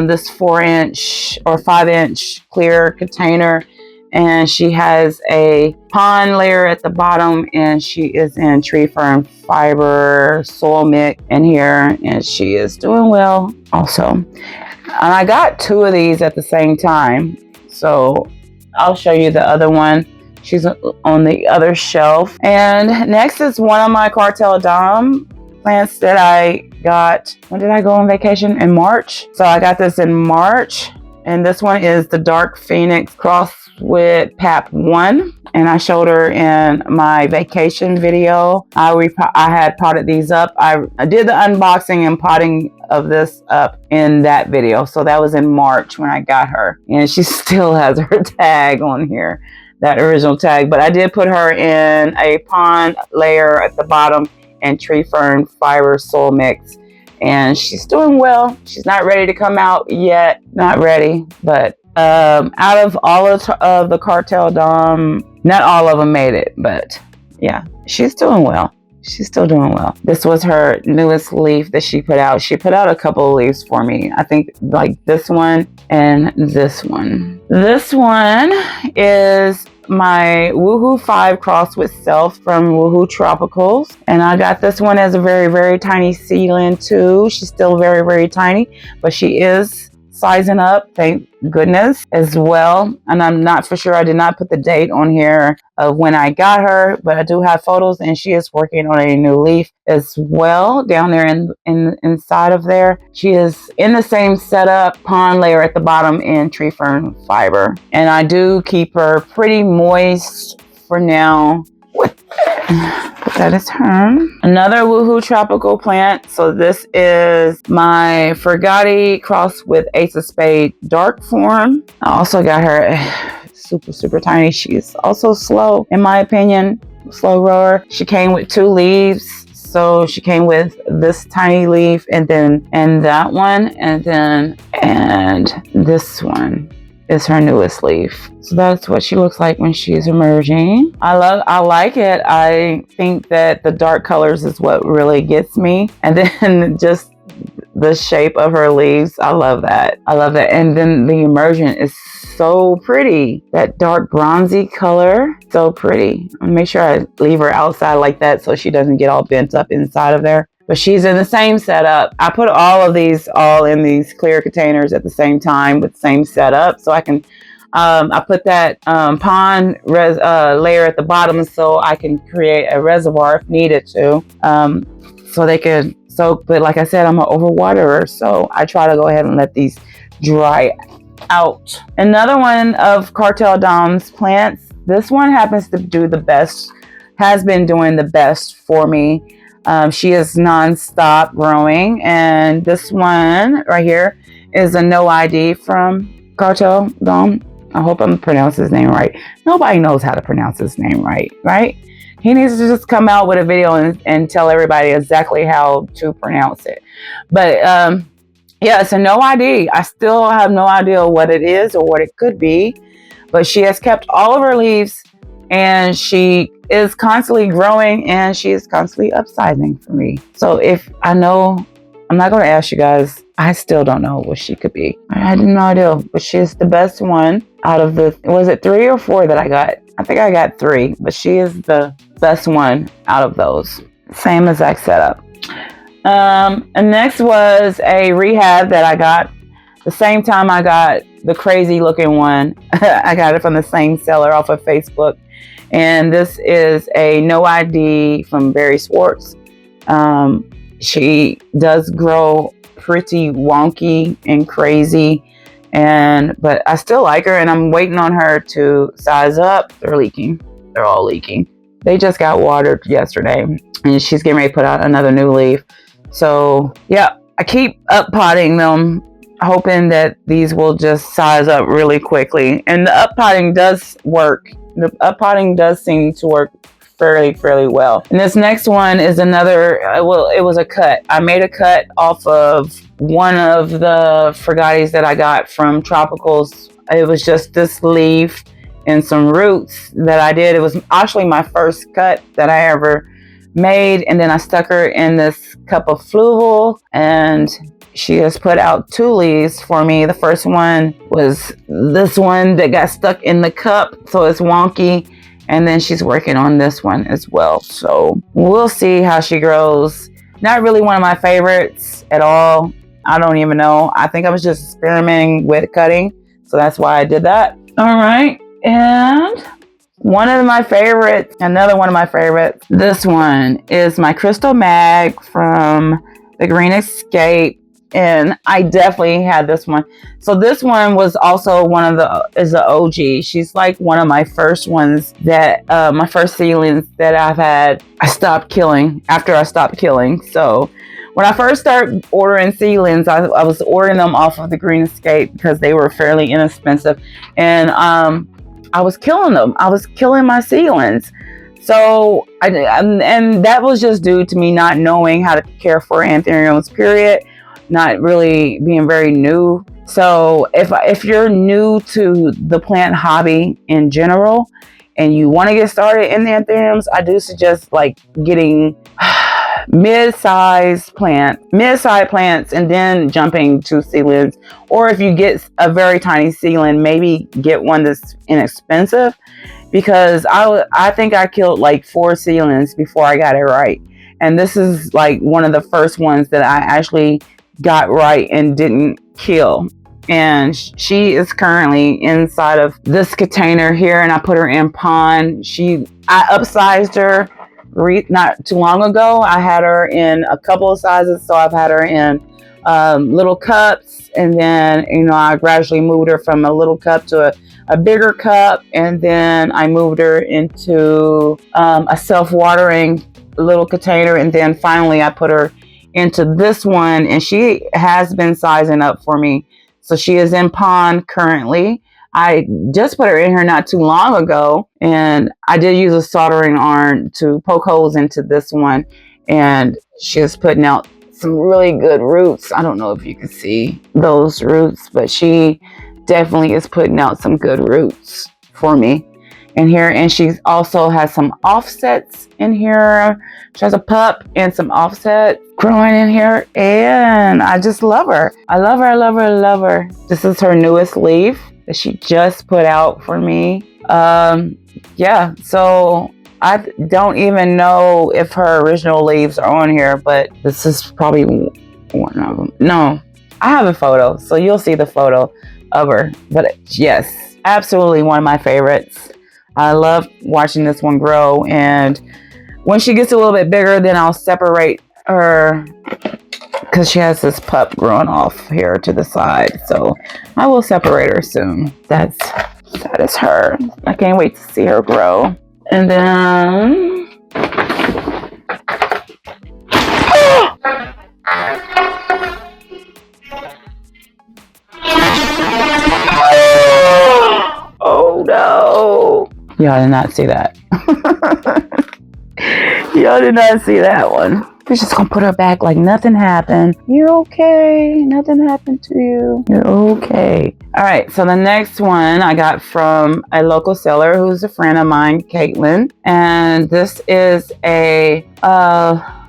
this 4-inch or 5-inch clear container, and she has a pond layer at the bottom, and she is in tree fern fiber soil mix in here, and she is doing well also. And I got 2 of these at the same time, so I'll show you the other one. She's on the other shelf. And next is one of my Cartel Dom plants that I got. When did I go on vacation? In March. So I got this in March. And this one is the Dark Phoenix crossed with Pap 1. And I showed her in my vacation video. I had potted these up. I did the unboxing and potting of this up in that video. So that was in March when I got her. And she still has her tag on here, that original tag. But I did put her in a pond layer at the bottom and tree fern fiber soil mix. And she's doing well. She's not ready to come out yet. Not ready, but Out of all of the Cartel Dom, not all of them made it, but yeah, she's doing well. She's still doing well. This was her newest leaf that she put out. She put out a couple of leaves for me. I think like this one and this one. This one is my Woohoo 5 crossed with Self from Woohoo Tropicals. And I got this one as a very, very tiny seedling too. She's still very, very tiny, but she is sizing up, thank goodness, as well. And I'm not for sure, I did not put the date on here of when I got her, but I do have photos, and she is working on a new leaf as well down there inside of there. She is in the same setup, pond layer at the bottom in tree fern fiber. And I do keep her pretty moist for now. That is her. Another Woohoo tropical plant. So this is my Fergati crossed with Ace of Spade dark form. I also got her super, super tiny. She's also slow, in my opinion, slow grower. She came with 2 leaves. So she came with this tiny leaf and that one, and this one is her newest leaf. So that's what she looks like when she's emerging. I like it. I think that the dark colors is what really gets me. And then just the shape of her leaves. I love that. And then the immersion is so pretty. That dark bronzy color, so pretty. I'll make sure I leave her outside like that so she doesn't get all bent up inside of there. But she's in the same setup. I put all of these all in these clear containers at the same time with the same setup. So I can, I put that pond layer at the bottom so I can create a reservoir if needed to. So they could soak, but like I said, I'm an overwaterer. So I try to go ahead and let these dry out. Another one of Cartel Dom's plants. This one happens to do the best, has been doing the best for me. She is non-stop growing, and this one right here is a no ID from Cartel Dom. I hope I'm pronouncing his name right. Nobody knows how to pronounce his name right? He needs to just come out with a video and tell everybody exactly how to pronounce it. But yeah, it's a no ID. I still have no idea what it is or what it could be, but she has kept all of her leaves, and she is constantly growing, and she is constantly upsizing for me. So if I know, I'm not going to ask you guys, I still don't know what she could be. I had no idea, but she's the best one out of the, was it 3 or 4 that I got? I think I got 3, but she is the best one out of those. Same exact setup. And next was a rehab that I got the same time I got the crazy looking one. I got it from the same seller off of Facebook. And this is a no ID from Barry Swartz. She does grow pretty wonky and crazy, but I still like her, and I'm waiting on her to size up. They're leaking. They're all leaking. They just got watered yesterday, and she's getting ready to put out another new leaf. So yeah, I keep up potting them, hoping that these will just size up really quickly. And the up potting does work. The up potting does seem to work fairly well. And this next one is another, well, it was a cut. I made a cut off of one of the Fergatis that I got from Tropicals. It was just this leaf and some roots that I did. It was actually my first cut that I ever made. And then I stuck her in this cup of fluval, and she has put out 2 leaves for me. The first one was this one that got stuck in the cup, so it's wonky. And then she's working on this one as well. So we'll see how she grows. Not really one of my favorites at all. I don't even know. I think I was just experimenting with cutting, so that's why I did that. All right. And one of my favorites, another one of my favorites, this one is my Crystal Mag from the Green Escape. And I definitely had this one. So this one was also is the OG. She's like one of my first ones that, my first seedlings that I've had. I stopped killing after I stopped killing. So when I first started ordering seedlings, I was ordering them off of the Green Escape because they were fairly inexpensive. And I was killing them. I was killing my seedlings. So, and that was just due to me not knowing how to care for anthuriums, period. Not really being very new So if you're new to the plant hobby in general and you want to get started in the anthuriums, I do suggest like getting mid-sized plants and then jumping to seedlings. Or if you get a very tiny seedling, maybe get one that's inexpensive, because I think I killed like 4 seedlings before I got it right. And this is like one of the first ones that I actually got right and didn't kill. And she is currently inside of this container here, and I put her in pond. I upsized her not too long ago. I had her in a couple of sizes, so I've had her in little cups, and then I gradually moved her from a little cup to a bigger cup, and then I moved her into a self-watering little container, and then finally I put her into this one, and she has been sizing up for me. So she is in pond currently. I just put her in here not too long ago, and I did use a soldering iron to poke holes into this one, and she is putting out some really good roots. I don't know if you can see those roots, but she definitely is putting out some good roots for me in here. And she also has some offsets in here. She has a pup and some offset growing in here, and I just love her. I love her, I love her, I love her. This is her newest leaf that she just put out for me. Yeah, so I don't even know if her original leaves are on here, but this is probably one of them. No, I have a photo, so you'll see the photo of her. But yes, absolutely one of my favorites. I love watching this one grow, and when she gets a little bit bigger, then I'll separate her, because she has this pup growing off here to the side. So I will separate her soon. That is her. I can't wait to see her grow. And then oh no. Y'all did not see that. Y'all did not see that one. We're just gonna put her back like nothing happened. You're okay. Nothing happened to you. You're okay. All right. So the next one I got from a local seller who's a friend of mine, Caitlin. And this is a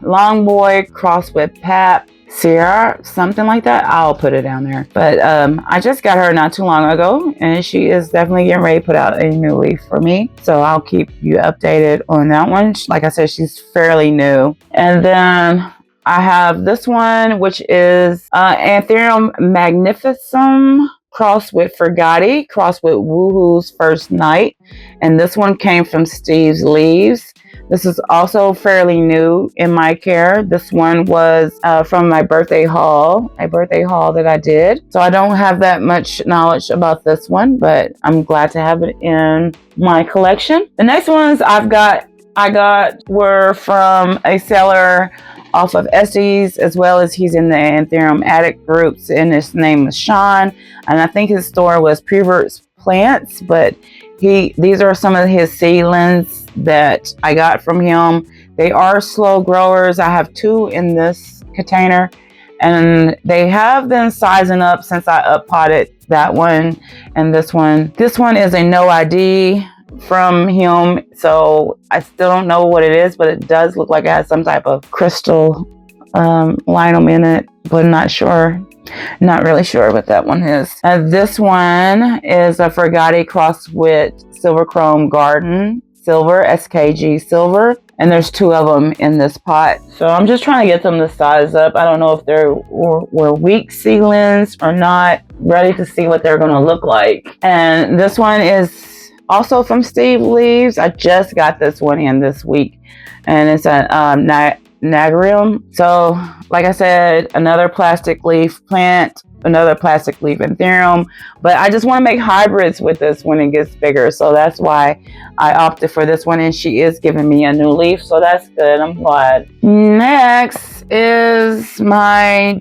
long boy crossed with Pap Sierra, something like that. I'll put it down there. But I just got her not too long ago, and she is definitely getting ready to put out a new leaf for me. So I'll keep you updated on that one. Like I said, she's fairly new. And then I have this one, which is Anthurium magnificum crossed with Fergati, crossed with Woohoo's First Night. And this one came from Steve's Leaves. This is also fairly new in my care. This one was from my birthday haul, a birthday haul that I did. So I don't have that much knowledge about this one, but I'm glad to have it in my collection. The next ones I got were from a seller off of Estes, as well as he's in the Anthurium Addict groups, and his name is Sean. And I think his store was Prevert's Plants, but these are some of his seedlings that I got from him. They are slow growers. I have 2 in this container, and they have been sizing up since I up potted that one and this one. This one is a no ID from him, so I still don't know what it is, but it does look like it has some type of crystal linum in it, but not sure. Not really sure what that one is. This one is a Fergati crossed with Silver Chrome Garden Silver, SKG Silver, and there's 2 of them in this pot. So I'm just trying to get them to size up. I don't know if they were weak seedlings or not. Ready to see what they're going to look like. And this one is also from Steve Leaves. I just got this one in this week, and it's a Anthurium. So like I said, another plastic leaf plant, another plastic leaf Anthurium, but I just want to make hybrids with this when it gets bigger, so that's why I opted for this one, and she is giving me a new leaf, so that's good. I'm glad. Next is my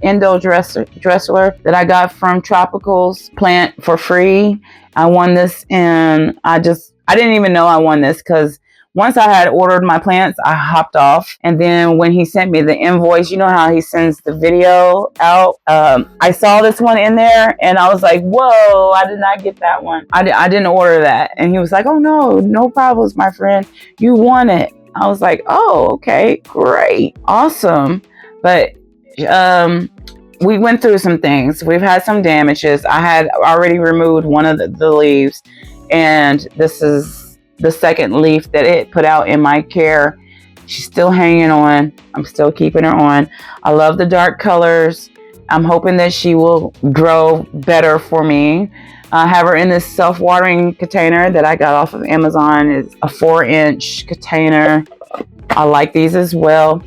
endo dressler that I got from Tropicals Plant for free. I won this, and I didn't even know I won this, because once I had ordered my plants, I hopped off. And then when he sent me the invoice, you know how he sends the video out? I saw this one in there and I was like, whoa, I did not get that one. I didn't order that. And he was like, oh no, no problems, my friend. You want it. I was like, oh, okay, great. Awesome. But we went through some things. We've had some damages. I had already removed one of the leaves, and this is the second leaf that it put out in my care. She's still hanging on. I'm still keeping her on. I love the dark colors. I'm hoping that she will grow better for me. I have her in this self-watering container that I got off of Amazon. It's a 4-inch container. I like these as well.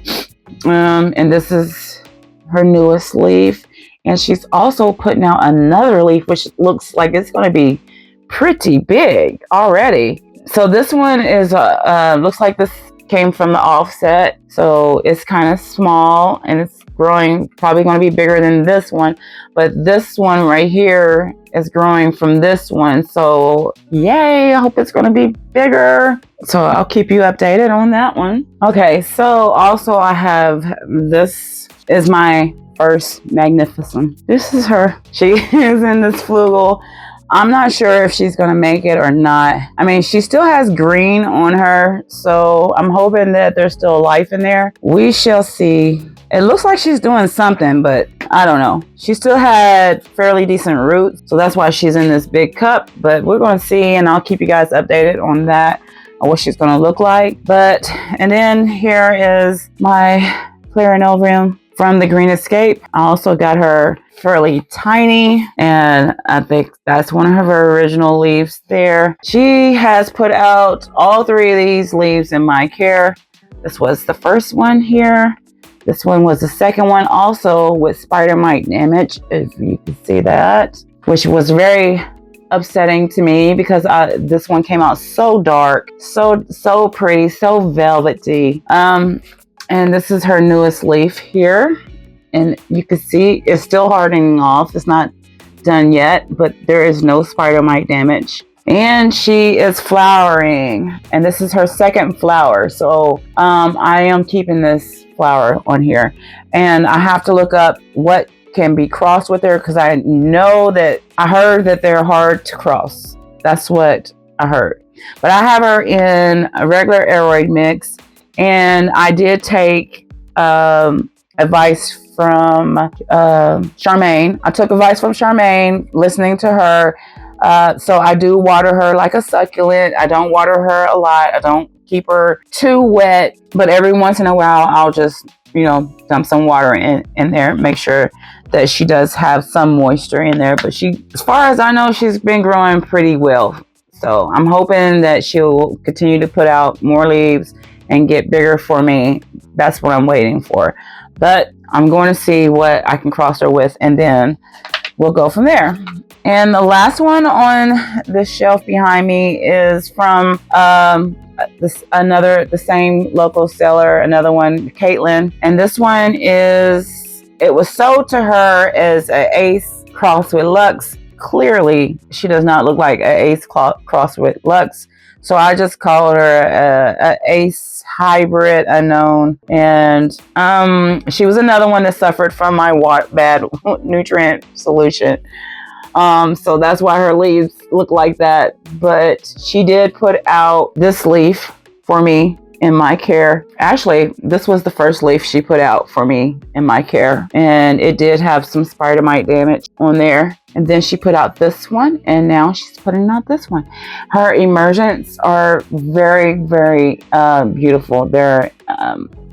And this is her newest leaf. And she's also putting out another leaf, which looks like it's going to be pretty big already. So this one is, looks like this came from the offset. So it's kind of small and it's growing, probably going to be bigger than this one. But this one right here is growing from this one. So yay, I hope it's going to be bigger. So I'll keep you updated on that one. Okay, so also I have, this is my first Magnificent. This is her. She is in this flugel. I'm not sure if she's going to make it or not. I mean, she still has green on her, so I'm hoping that there's still life in there. We shall see. It looks like she's doing something, but I don't know. She still had fairly decent roots, so that's why she's in this big cup, but we're going to see, and I'll keep you guys updated on that, on what she's going to look like. But, and then here is my Anthurium from the Green Escape. I also got her fairly tiny, and I think that's one of her original leaves there. She has put out all 3 of these leaves in my care. This was the first one here. This one was the second one, also with spider mite damage, if you can see that, which was very upsetting to me because this one came out so dark, so pretty, so velvety. And this is her newest leaf here. And you can see it's still hardening off. It's not done yet, but there is no spider mite damage. And she is flowering. And this is her second flower. So I am keeping this flower on here. And I have to look up what can be crossed with her, because I know that I heard that they're hard to cross. That's what I heard. But I have her in a regular aeroid mix. And I did take advice from Charmaine. I took advice from Charmaine, listening to her. So I do water her like a succulent. I don't water her a lot. I don't keep her too wet. But every once in a while, I'll just, dump some water in there. Make sure that she does have some moisture in there. But she, as far as I know, she's been growing pretty well. So I'm hoping that she'll continue to put out more leaves and get bigger for me. That's what I'm waiting for. But I'm going to see what I can cross her with, and then we'll go from there. And the last one on this shelf behind me is from the same local seller, another one, Caitlin. And this one it was sold to her as an Ace crossed with Lux. Clearly, she does not look like an Ace crossed with Lux. So I just called her a Ace hybrid unknown. And she was another one that suffered from my bad nutrient solution. So that's why her leaves look like that. But she did put out this leaf for me in my care. Actually, this was the first leaf she put out for me in my care. And it did have some spider mite damage on there. And then she put out this one, and now she's putting out this one. Her emergents are very, very beautiful. They're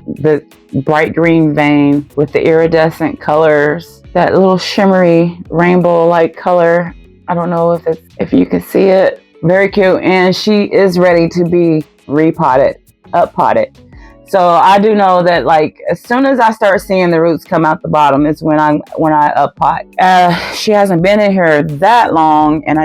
the bright green vein with the iridescent colors, that little shimmery rainbow-like color. I don't know if you can see it. Very cute, and she is ready to be up potted. So I do know that, like, as soon as I start seeing the roots come out the bottom is when I up pot. She hasn't been in here that long, and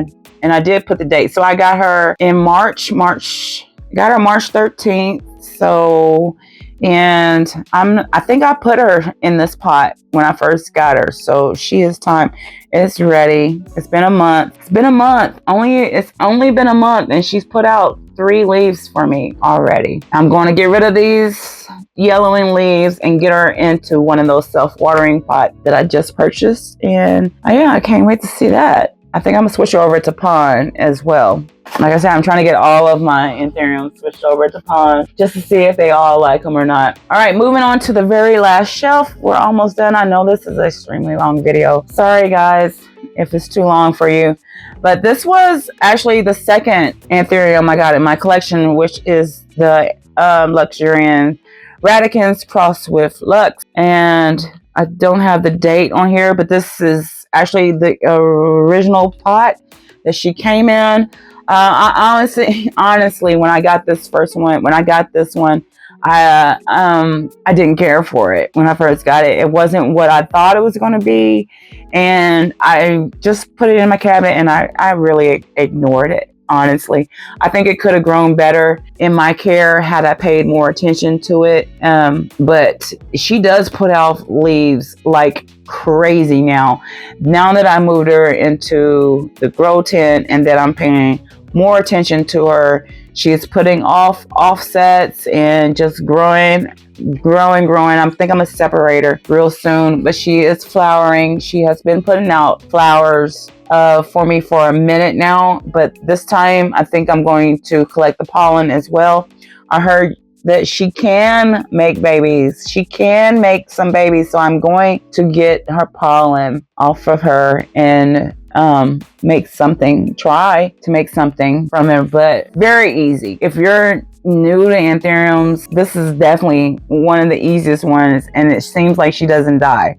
I did put the date. So I got her in March 13th. So, and I think I put her in this pot when I first got her. So she is time. It's ready. It's been a month. It's only been a month, and she's put out 3 leaves for me already. I'm going to get rid of these yellowing leaves and get her into one of those self-watering pots that I just purchased. And yeah, I can't wait to see that. I think I'm gonna switch over to pond as well. Like I said, I'm trying to get all of my anthuriums switched over to pond just to see if they all like them or not. All right, moving on to the very last shelf. We're almost done. I know this is an extremely long video. Sorry guys if it's too long for you. But this was actually the second anthurium I got in my collection, which is the Luxurian Radicans crossed with Lux. And I don't have the date on here, but this is actually the original pot that she came in. I honestly, when I got this one, I didn't care for it when I first got it. It wasn't what I thought it was going to be, and I just put it in my cabinet, and I really ignored it. Honestly, I think it could have grown better in my care had I paid more attention to it. But she does put out leaves like crazy now. Now that I moved her into the grow tent and that I'm paying more attention to her, she's putting off offsets and just growing. I think I'm gonna separate her real soon, but she is flowering. She has been putting out flowers for me for a minute now, but this time I think I'm going to collect the pollen as well. I heard that she can make babies. She can make some babies, so I'm going to get her pollen off of her and try to make something from it, but very easy. If you're new to anthuriums, this is definitely one of the easiest ones, and it seems like she doesn't die.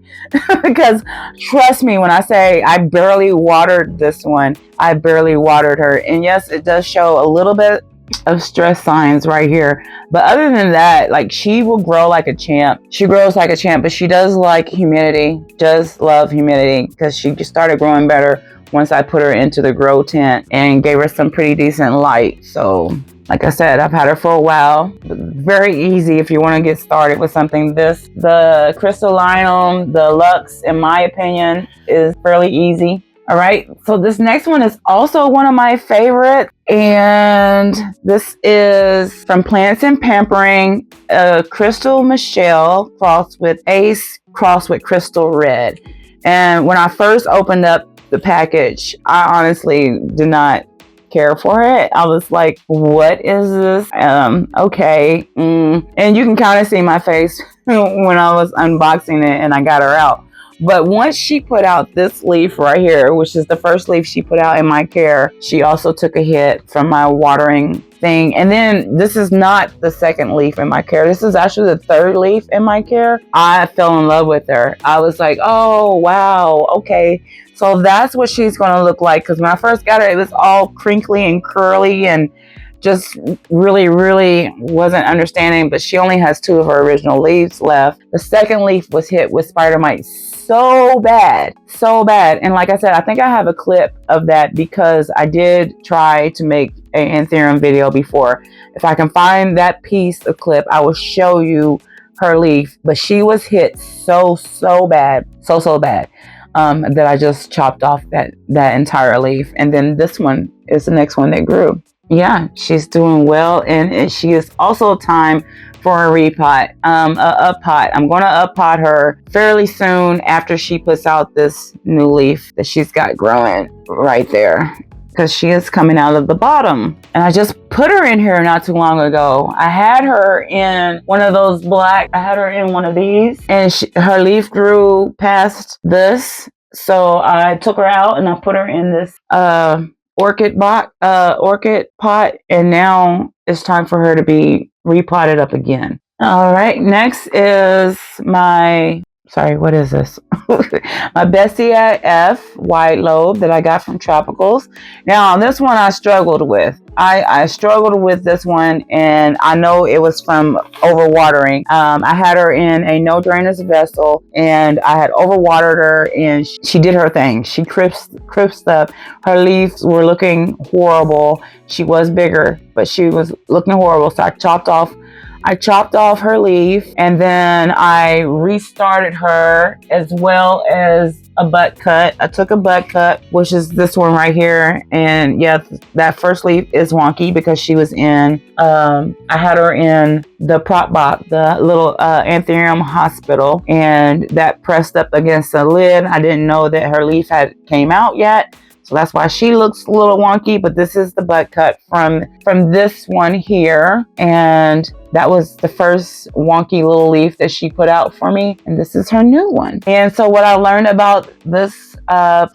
Because trust me when I say I barely watered this one. I barely watered her, and yes, it does show a little bit of stress signs right here, but other than that, like, she will grow like a champ. She grows like a champ, but she does like humidity, does love humidity, because she just started growing better once I put her into the grow tent and gave her some pretty decent light. So like I said, I've had her for a while. Very easy if you want to get started with something. The crystallinum, the Lux, in my opinion, is fairly easy. All right, so this next one is also one of my favorites, and this is from Plants and Pampering, Crystal Michelle crossed with Ace crossed with Crystal Red. And when I first opened up the package, I honestly did not care for it. I was like, what is this? Okay. And you can kind of see my face when I was unboxing it and I got her out. But once she put out this leaf right here, which is the first leaf she put out in my care, she also took a hit from my watering thing. And then this is not the second leaf in my care. This is actually the third leaf in my care. I fell in love with her. I was like, oh, wow. Okay. So that's what she's going to look like. Because when I first got her, it was all crinkly and curly and just really wasn't understanding. But she only has 2 of her original leaves left. The second leaf was hit with spider mites so bad. And like I said, I think I have a clip of that because I did try to make an anthurium video before. If I can find that piece of clip, I will show you her leaf. But she was hit so bad, so bad, that I just chopped off that entire leaf. And then this one is the next one that grew. Yeah, she's doing well, and she is also time for a repot, a pot. I'm going to uppot her fairly soon after she puts out this new leaf that she's got growing right there, because she is coming out of the bottom. And I just put her in here not too long ago. I had her in one of those I had her in one of these, and her leaf grew past this. So I took her out and I put her in this orchid pot, and now it's time for her to be repotted up again. All right, next is what is this? My Bessie F White Lobe that I got from Tropicals. Now, this one I struggled with. I struggled with this one, and I know it was from overwatering. I had her in a no drainage vessel, and I had overwatered her, and she did her thing. She crisped up. Her leaves were looking horrible. She was bigger, but she was looking horrible. So I chopped off I chopped off her leaf and then I restarted her, as well as a butt cut. I took a butt cut, which is this one right here. And yeah, that first leaf is wonky because she was in, I had her in the prop box, the little Anthurium hospital, and that pressed up against the lid. I didn't know that her leaf had came out yet. So that's why she looks a little wonky, but this is the butt cut from this one here. And that was the first wonky little leaf that she put out for me. And this is her new one. And so what I learned about this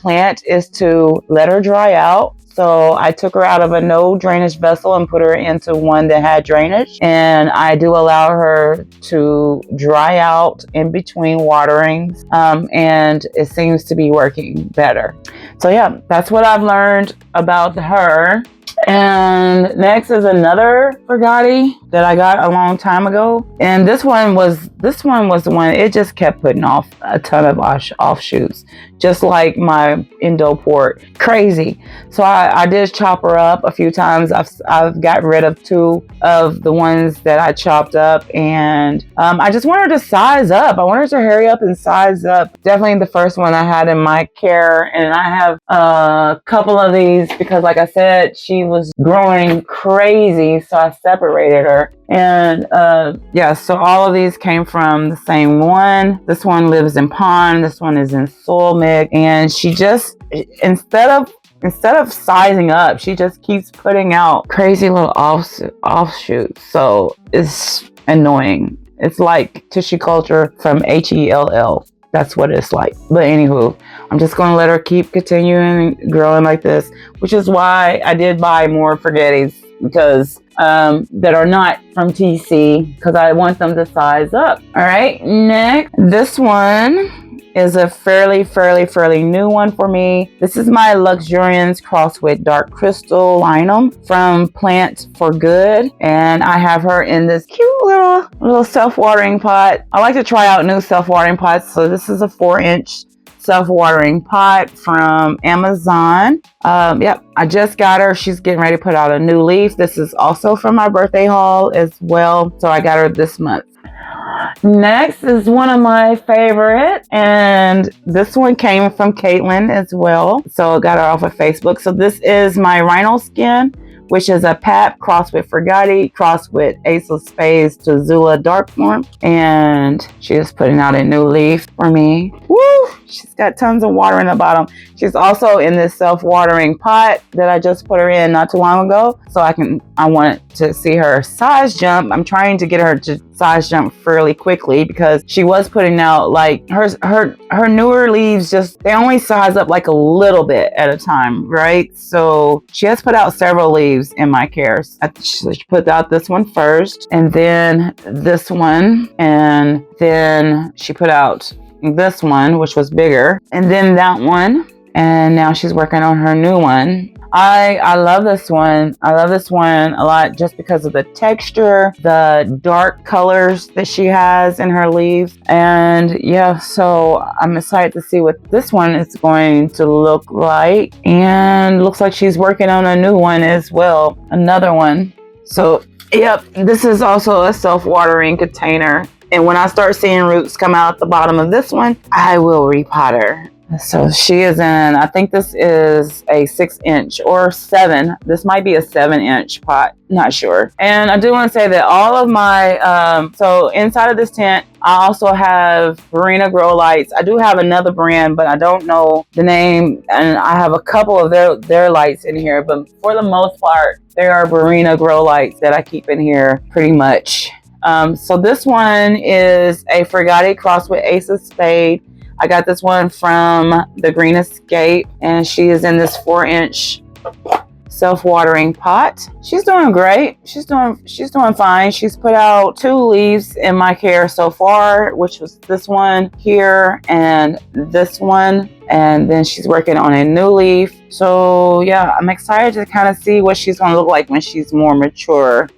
plant is to let her dry out. So I took her out of a no drainage vessel and put her into one that had drainage. And I do allow her to dry out in between waterings. And it seems to be working better. So yeah, that's what I've learned about her. And next is another Fragati that I got a long time ago. And this one was the one, it just kept putting off a ton of offshoots, just like my Endoport. Crazy. So I did chop her up a few times. I've got rid of 2 of the ones that I chopped up, and I just want her to size up. I want her to hurry up and size up. Definitely the first one I had in my care, and I have a couple of these because, like I said, she was growing crazy, so I separated her. And yeah, so all of these came from the same one. This one lives in pond, this one is in soil mix, and she just, instead of sizing up, she just keeps putting out crazy little offshoots. So it's annoying. It's like tissue culture from HELL. That's what it's like. But anywho, I'm just going to let her keep continuing growing like this, which is why I did buy more Fragatis, because that are not from TC, because I want them to size up. All right, next, this one is a fairly new one for me. This is my Luxuriance crossed with Dark Crystal Linum from Plant for Good, and I have her in this cute little self-watering pot. I like to try out new self-watering pots, so this is a 4-inch self-watering pot from Amazon. Yep, I just got her. She's getting ready to put out a new leaf. This is also from my birthday haul as well, so I got her this month. Next is one of my favorites, and this one came from Caitlin as well, so I got her off of Facebook. So this is my Rhino Skin, which is a PAP crossed with Fragati, crossed with Ace of Spades to Zula Dark Form. And she is putting out a new leaf for me. Woo! She's got tons of water in the bottom. She's also in this self-watering pot that I just put her in not too long ago. So I want to see her size jump. I'm trying to get her to size jump fairly quickly because she was putting out like her newer leaves, just they only size up like a little bit at a time, right? So she has put out several leaves in my care. She put out this one first, and then this one, and then she put out this one, which was bigger, and then that one, and now she's working on her new one. I love this one. I love this one a lot just because of the texture, the dark colors that she has in her leaves. And yeah, so I'm excited to see what this one is going to look like. And looks like she's working on a new one as well, another one. So yep, this is also a self-watering container. And when I start seeing roots come out the bottom of this one, I will repot her. So she is in, I think this is a 6-inch or 7. This might be a 7-inch pot, not sure. And I do want to say that all of my, so inside of this tent, I also have Barina Grow Lights. I do have another brand, but I don't know the name. And I have a couple of their lights in here, but for the most part, there are Barina Grow Lights that I keep in here pretty much. So this one is a Fragati crossed with Ace of Spade. I got this one from the Green Escape, and she is in this 4-inch self-watering pot. She's doing great. She's doing fine. She's put out 2 leaves in my care so far, which was this one here and this one, and then she's working on a new leaf. So yeah, I'm excited to kind of see what she's going to look like when she's more mature.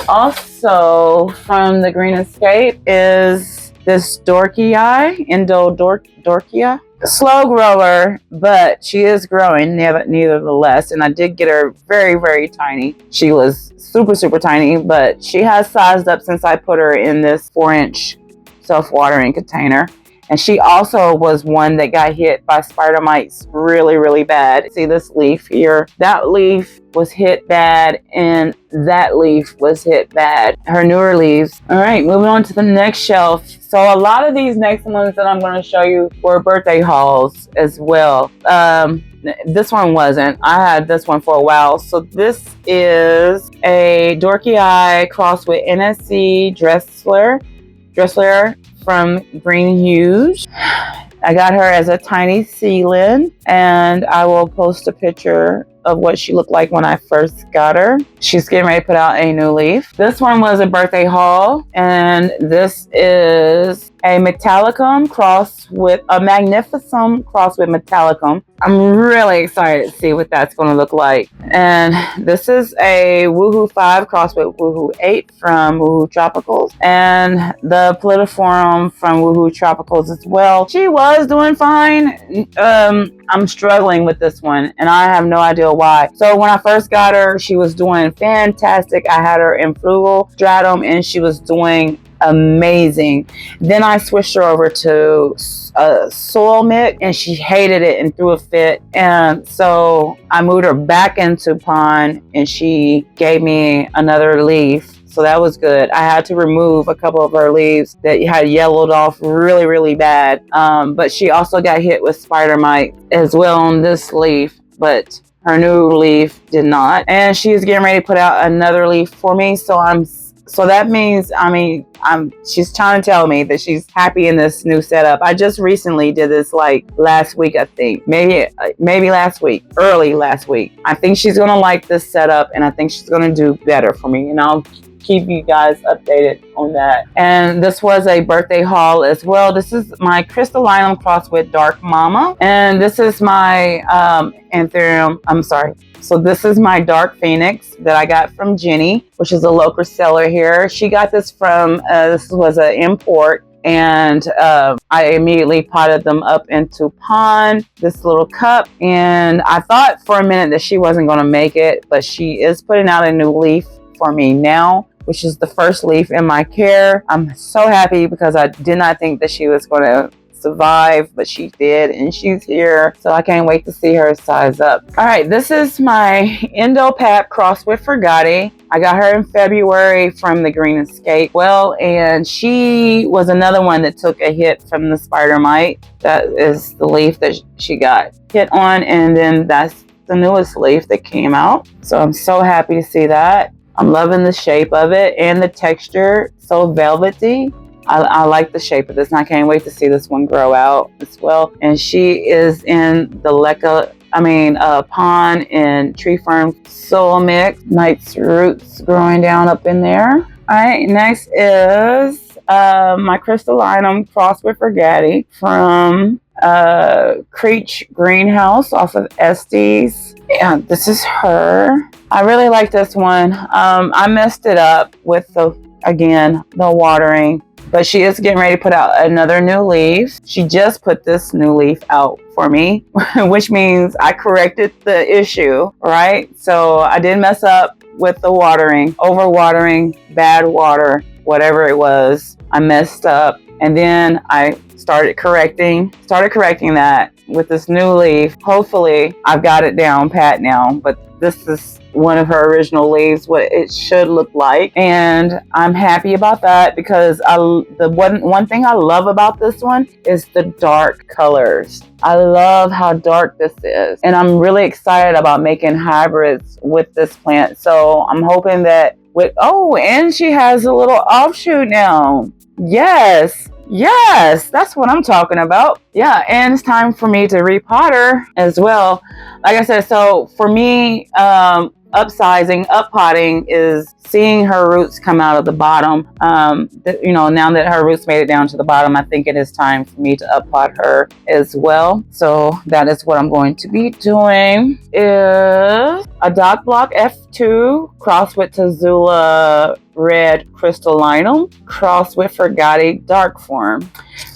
Also from the Green Escape is this Dorkia, Dorkia. slow grower, but she is growing nevertheless. And I did get her very, very tiny. She was super, super tiny, but she has sized up since I put her in this 4-inch self-watering container. And she also was one that got hit by spider mites really, really bad. See this leaf here? That leaf was hit bad, and that leaf was hit bad. Her newer leaves. All right, moving on to the next shelf. So a lot of these next ones that I'm going to show you were birthday hauls as well. This one wasn't. I had this one for a while. So this is a Dorky Eye crossed with NSC Dressler from Green Huge. I got her as a tiny seedling, and I will post a picture of what she looked like when I first got her. She's getting ready to put out a new leaf. This one was a birthday haul, and this is a Metallicum cross with a Magnificum cross with Metallicum. I'm really excited to see what that's going to look like. And this is a Woohoo 5 cross with Woohoo 8 from Woohoo Tropicals, and the Plitiform from Woohoo Tropicals as well. She was doing fine. I'm struggling with this one, and I have no idea why. So when I first got her, she was doing fantastic. I had her in Frugal Stratum, and she was doing amazing. Then I switched her over to soil mix, and she hated it and threw a fit. And so I moved her back into pond, and she gave me another leaf. So that was good. I had to remove a couple of her leaves that had yellowed off really, really bad. But she also got hit with spider mite as well on this leaf, but her new leaf did not. And she's getting ready to put out another leaf for me. So that means, she's trying to tell me that she's happy in this new setup. I just recently did this like last week, I think. Maybe last week, early last week. I think she's going to like this setup, and I think she's going to do better for me. And I'll keep you guys updated on that. And this was a birthday haul as well. This is my Crystallinum cross with Dark Mama. And this is my So this is my Dark Phoenix that I got from Jenny, which is a local seller here. She got this from, this was an import. And I immediately potted them up into pond, this little cup. And I thought for a minute that she wasn't going to make it, but she is putting out a new leaf for me now, which is the first leaf in my care. I'm so happy because I did not think that she was going to survive, but she did, and she's here. So I can't wait to see her size up. All right, this is my Endopap cross with Fragati. I got her in February from the Green Escape. Well, and she was another one that took a hit from the spider mite. That is the leaf that she got hit on, and then that's the newest leaf that came out. So I'm so happy to see that. I'm loving the shape of it and the texture, so velvety. I like the shape of this, and I can't wait to see this one grow out as well. And she is in the pond and tree fern soil mix. Nice roots growing down up in there. All right, next is my Crystallinum cross with Fragati from Creech Greenhouse off of Estes. Yeah, this is her. I really like this one. I messed it up with the watering, but she is getting ready to put out another new leaf. She just put this new leaf out for me, which means I corrected the issue, right? So I did mess up with the watering, overwatering, bad water, whatever it was. I messed up, and then I started correcting that with this new leaf. Hopefully I've got it down pat now, but this is one of her original leaves, what it should look like, and I'm happy about that because the one thing I love about this one is the dark colors. I love how dark this is, and I'm really excited about making hybrids with this plant. So I'm hoping that and she has a little offshoot now. Yes, that's what I'm talking about. Yeah, and it's time for me to repot her as well. Like I said, so for me, upsizing, uppotting is seeing her roots come out of the bottom. You know, now that her roots made it down to the bottom, I think it is time for me to uppot her as well. So that is what I'm going to be doing. Is a Doc Block F2 crossed with Tazula Red Crystallinum crossed with Fergati Dark Form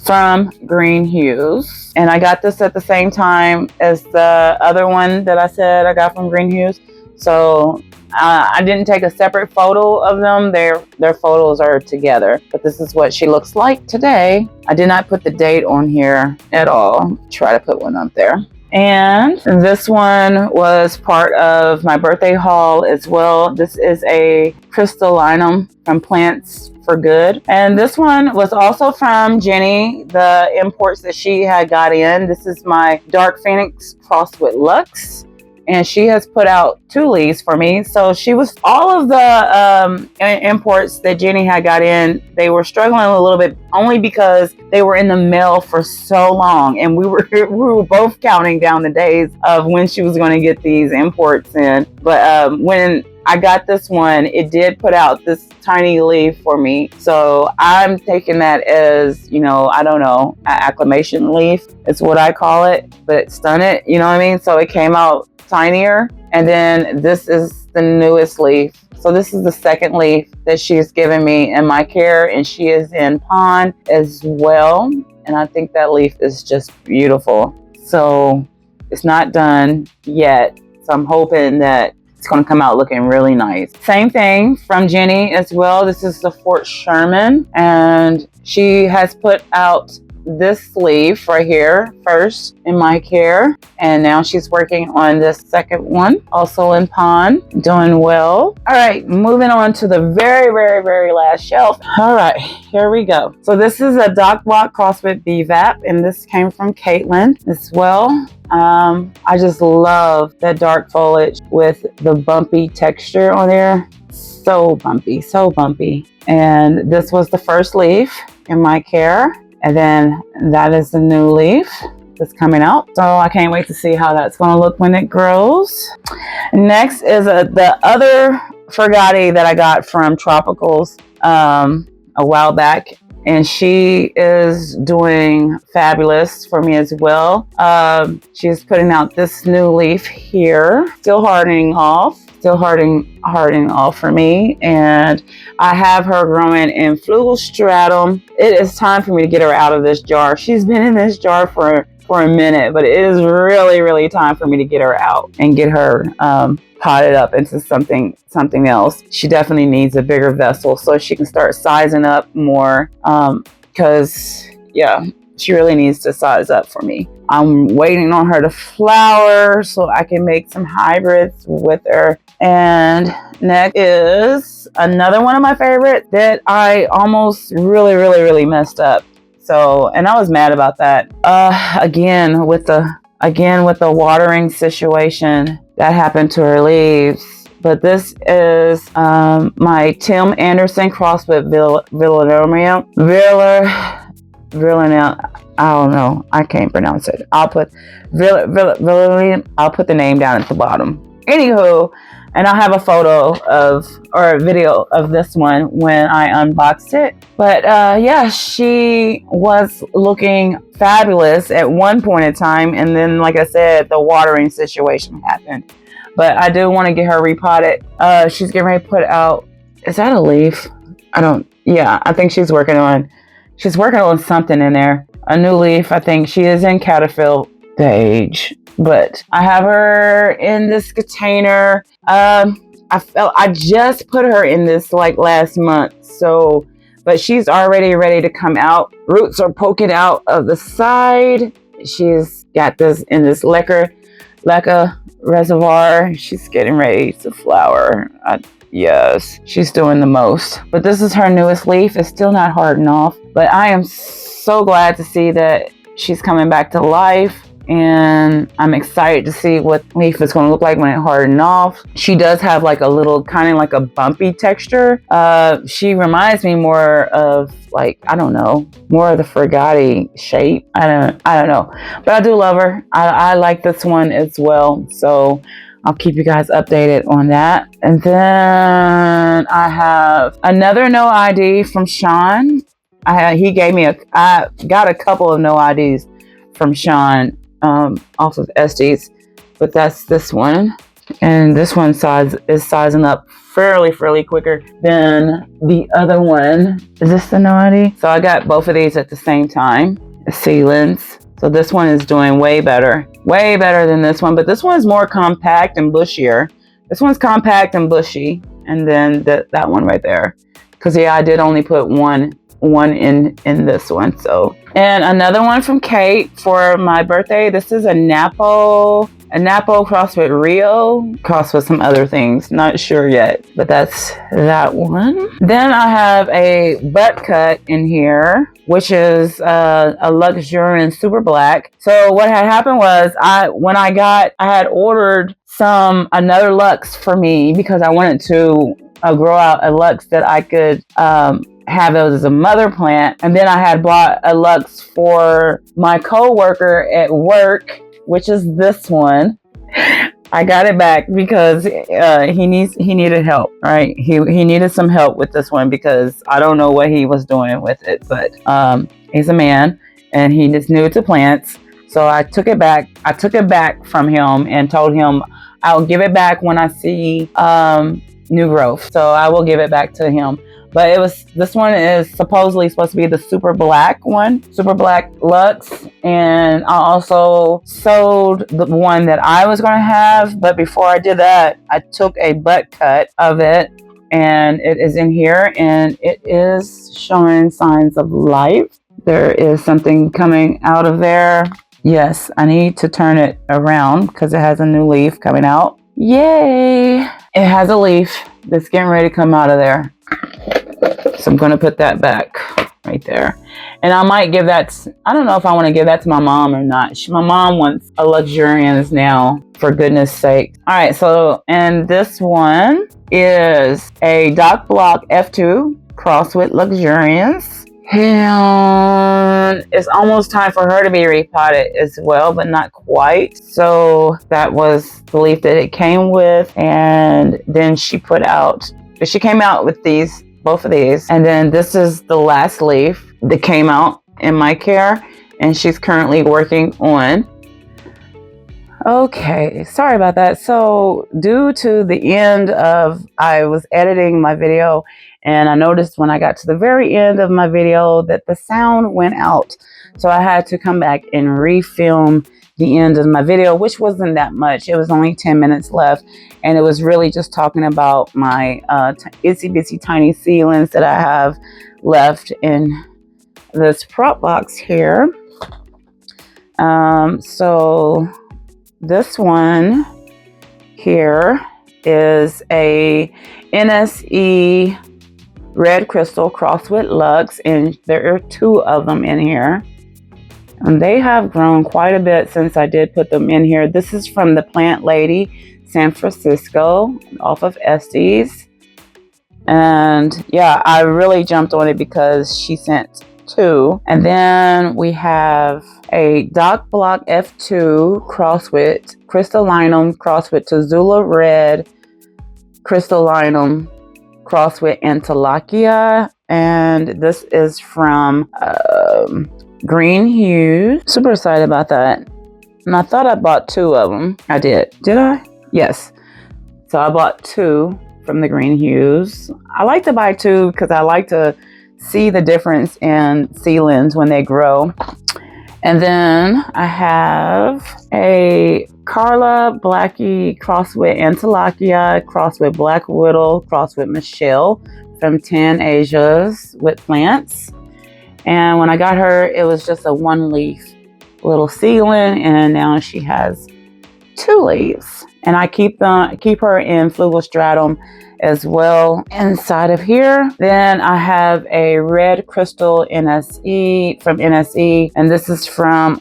from Green Hues. And I got this at the same time as the other one that I said I got from Green Hues. So I didn't take a separate photo of them. Their photos are together. But this is what she looks like today. I did not put the date on here at all. Try to put one up there. And this one was part of my birthday haul as well. This is a crystallinum from Plants for Good. And this one was also from Jenny, the imports that she had got in. This is my Dark Phoenix crossed with Lux. And she has put out 2 leaves for me. So she was, all of the imports that Jenny had got in, they were struggling a little bit only because they were in the mail for so long. And we were both counting down the days of when she was going to get these imports in. But when I got this one, it did put out this tiny leaf for me. So I'm taking that as, you know, I don't know, an acclimation leaf. It's what I call it, but stun it, you know what I mean? So it came out tinier. And then this is the newest leaf. So this is the second leaf that she's given me in my care, and she is in pond as well. And I think that leaf is just beautiful. So it's not done yet. So I'm hoping that it's going to come out looking really nice. Same thing from Jenny as well. This is the Fort Sherman, and she has put out this leaf right here first in my care, and now she's working on this second one, also in pond, doing well. All right, moving on to the very last shelf. All right, here we go. So this is a Doc Block crossed with BVAP, and this came from Caitlin as well. I just love that dark foliage with the bumpy texture on there. So bumpy. And this was the first leaf in my care. And then that is the new leaf that's coming out. So I can't wait to see how that's going to look when it grows. Next is the other Fergati that I got from Tropicals a while back. And she is doing fabulous for me as well. She's putting out this new leaf here, still hardening off for me. And I have her growing in Flugelstratum. It is time for me to get her out of this jar. She's been in this jar for a minute, but it is really time for me to get her out and get her potted up into something else. She definitely needs a bigger vessel so she can start sizing up more, because yeah, she really needs to size up for me. I'm waiting on her to flower so I can make some hybrids with her. And next is another one of my favorites that I almost really messed up. So, and I was mad about that. Again with the watering situation that happened to her leaves. But this is my Tim Anderson cross with Villanoma. I don't know. I can't pronounce it. I'll put I'll put the name down at the bottom. Anywho, and I'll have a photo or a video of this one when I unboxed it. But yeah, she was looking fabulous at one point in time. And then, like I said, the watering situation happened. But I do want to get her repotted. She's getting ready to put out, is that a leaf? I think she's working on something in there. A new leaf. I think she is in caterpillar stage. But I have her in this container. I just put her in this like last month. So, but she's already ready to come out. Roots are poking out of the side. She's got this in this leca reservoir. She's getting ready to flower. Yes, she's doing the most. But this is her newest leaf. It's still not hardened off. But I am so glad to see that she's coming back to life. And I'm excited to see what leaf is going to look like when it hardens off. She does have like a little kind of like a bumpy texture. She reminds me more of like, I don't know, more of the Fergati shape. I don't know, but I do love her. I like this one as well. So I'll keep you guys updated on that. And then I have another no ID from Sean. He gave me I got a couple of no IDs from Sean off of Estes, but that's this one. And this one is sizing up fairly quicker than the other one. Is this the no ID? So I got both of these at the same time. Sealants. So this one is doing way better than this one, but this one is more compact and bushier. This one's compact and bushy, and then that one right there. Because yeah, I did only put one in this one. So, and another one from Kate for my birthday. This is a Napo crossed with Rio, crossed with some other things, not sure yet, but that's that one. Then I have a butt cut in here, which is a Luxuriant Super Black. So what had happened was I had ordered another Lux for me because I wanted to grow out a Lux that I could have those as a mother plant. And then I had bought a Lux for my co-worker at work, which is this one. I got it back because he needed help, right? He needed some help with this one because I don't know what he was doing with it, but he's a man and he just new to plants. So I took it back. I took it back from him and told him I'll give it back when I see new growth. So I will give it back to him. But this one is supposedly supposed to be the super black one, super black Lux. And I also sold the one that I was going to have. But before I did that, I took a butt cut of it and it is in here and it is showing signs of life. There is something coming out of there. Yes, I need to turn it around because it has a new leaf coming out. Yay! It has a leaf that's getting ready to come out of there. So I'm going to put that back right there. And I might give that, I don't know if I want to give that to my mom or not. My mom wants a Luxurians now, for goodness sake. All right, so, and this one is a Doc Block F2 crossed with Luxurians. And it's almost time for her to be repotted as well, but not quite. So that was the leaf that it came with. And then she came out with both of these. And then this is the last leaf that came out in my care. And she's currently working on. Okay, sorry about that. So due to the end I was editing my video and I noticed when I got to the very end of my video that the sound went out. So I had to come back and refilm the end of my video, which wasn't that much. It was only 10 minutes left. And it was really just talking about my itsy bitsy tiny sealants that I have left in this prop box here. So this one here is a NSE red crystal crossed with Lux, and there are 2 of them in here. And they have grown quite a bit since I did put them in here. This is from the Plant Lady San Francisco off of Estes. And yeah, I really jumped on it because she sent 2. And then we have a Doc Block F2 crossed with Crystallinum crossed with Tazula Red, Crystallinum crossed with Anthurium. And this is from Green Hues. Super excited about that. And I thought I bought 2 of them. I did. Did I? Yes. So I bought 2 from the Green Hues. I like to buy 2 because I like to see the difference in sealants when they grow. And then I have a Carla Blackie crossed with Anthurium, crossed with Black Widow, crossed with Michelle from 10 Asias with plants. And when I got her, it was just a 1 leaf little seedling, and now she has 2 leaves. And I keep her in Flugostratum as well inside of here. Then I have a red crystal NSE from NSE, and this is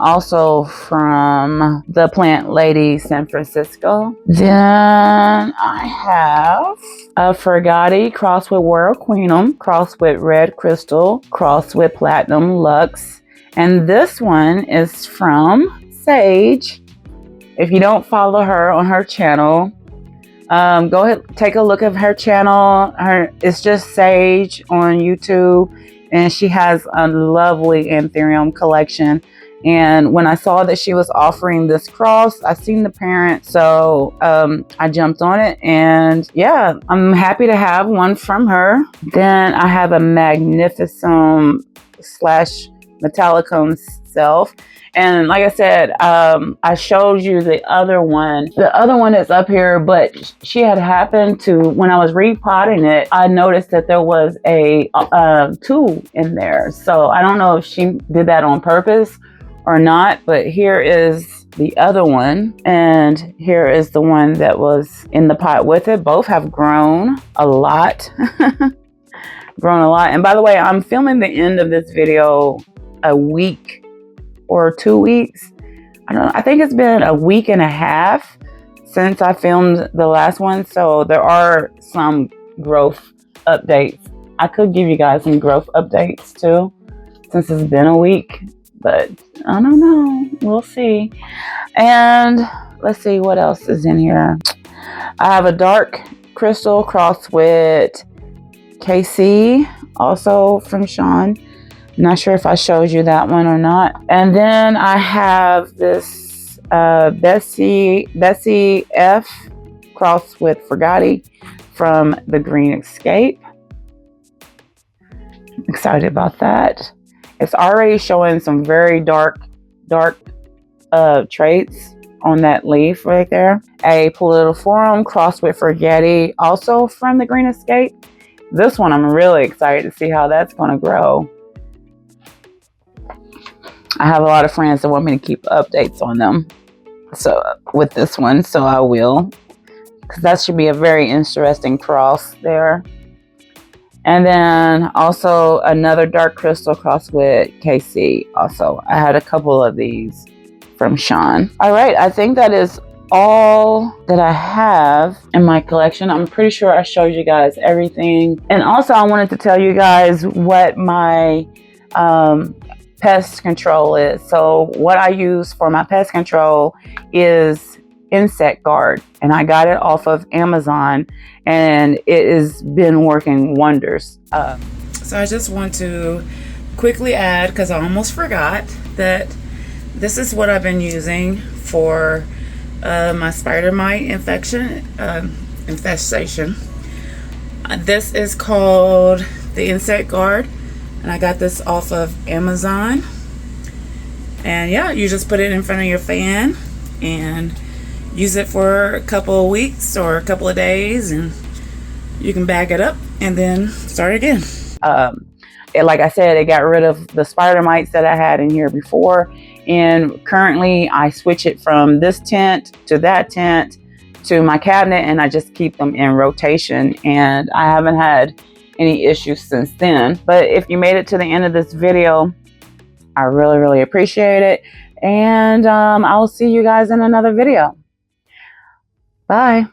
also from the Plant Lady San Francisco. Then I have a Fergati crossed with World Queenum, crossed with red crystal, crossed with Platinum Lux, and this one is from Sage. If you don't follow her on her channel, go ahead, take a look at her channel. It's just Sage on YouTube, and she has a lovely Anthurium collection. And when I saw that she was offering this cross, I seen the parent, so I jumped on it, and yeah, I'm happy to have one from her. Then I have a Magnificent slash Metallicum self. And like I said, I showed you the other one. The other one is up here, but she had happened to, when I was repotting it, I noticed that there was a two in there. So I don't know if she did that on purpose or not, but here is the other one, and here is the one that was in the pot with it. Both have grown a lot. Grown a lot. And by the way, I'm filming the end of this video a week or 2 weeks. I don't know, I think it's been a week and a half since I filmed the last one, so there are some growth updates. I could give you guys some growth updates too, since it's been a week, but I don't know, we'll see. And let's see what else is in here. I have a dark crystal crossed with KC, also from Sean. Not sure if I showed you that one or not. And then I have this Bessie F crossed with Forgotti from the Green Escape. I'm excited about that. It's already showing some very dark traits on that leaf right there. A Politiforum crossed with Forgetti, also from the Green Escape. This one I'm really excited to see how that's going to grow. I have a lot of friends that want me to keep updates on them, so with this one, so I will, because that should be a very interesting cross there. And then also another dark crystal cross with KC. Also, I had a couple of these from Sean. All right, I think that is all that I have in my collection. I'm pretty sure I showed you guys everything. And also I wanted to tell you guys what my pest control is. So what I use for my pest control is Insect Guard, and I got it off of Amazon, and it has been working wonders. So I just want to quickly add, because I almost forgot, that this is what I've been using for my spider mite infestation. This is called the Insect Guard, and I got this off of Amazon. And yeah, you just put it in front of your fan and use it for a couple of weeks or a couple of days, and you can back it up and then start again. Like I said, it got rid of the spider mites that I had in here before, and currently I switch it from this tent to that tent to my cabinet, and I just keep them in rotation, and I haven't had any issues since then. But if you made it to the end of this video, I really appreciate it, and I'll see you guys in another video. Bye.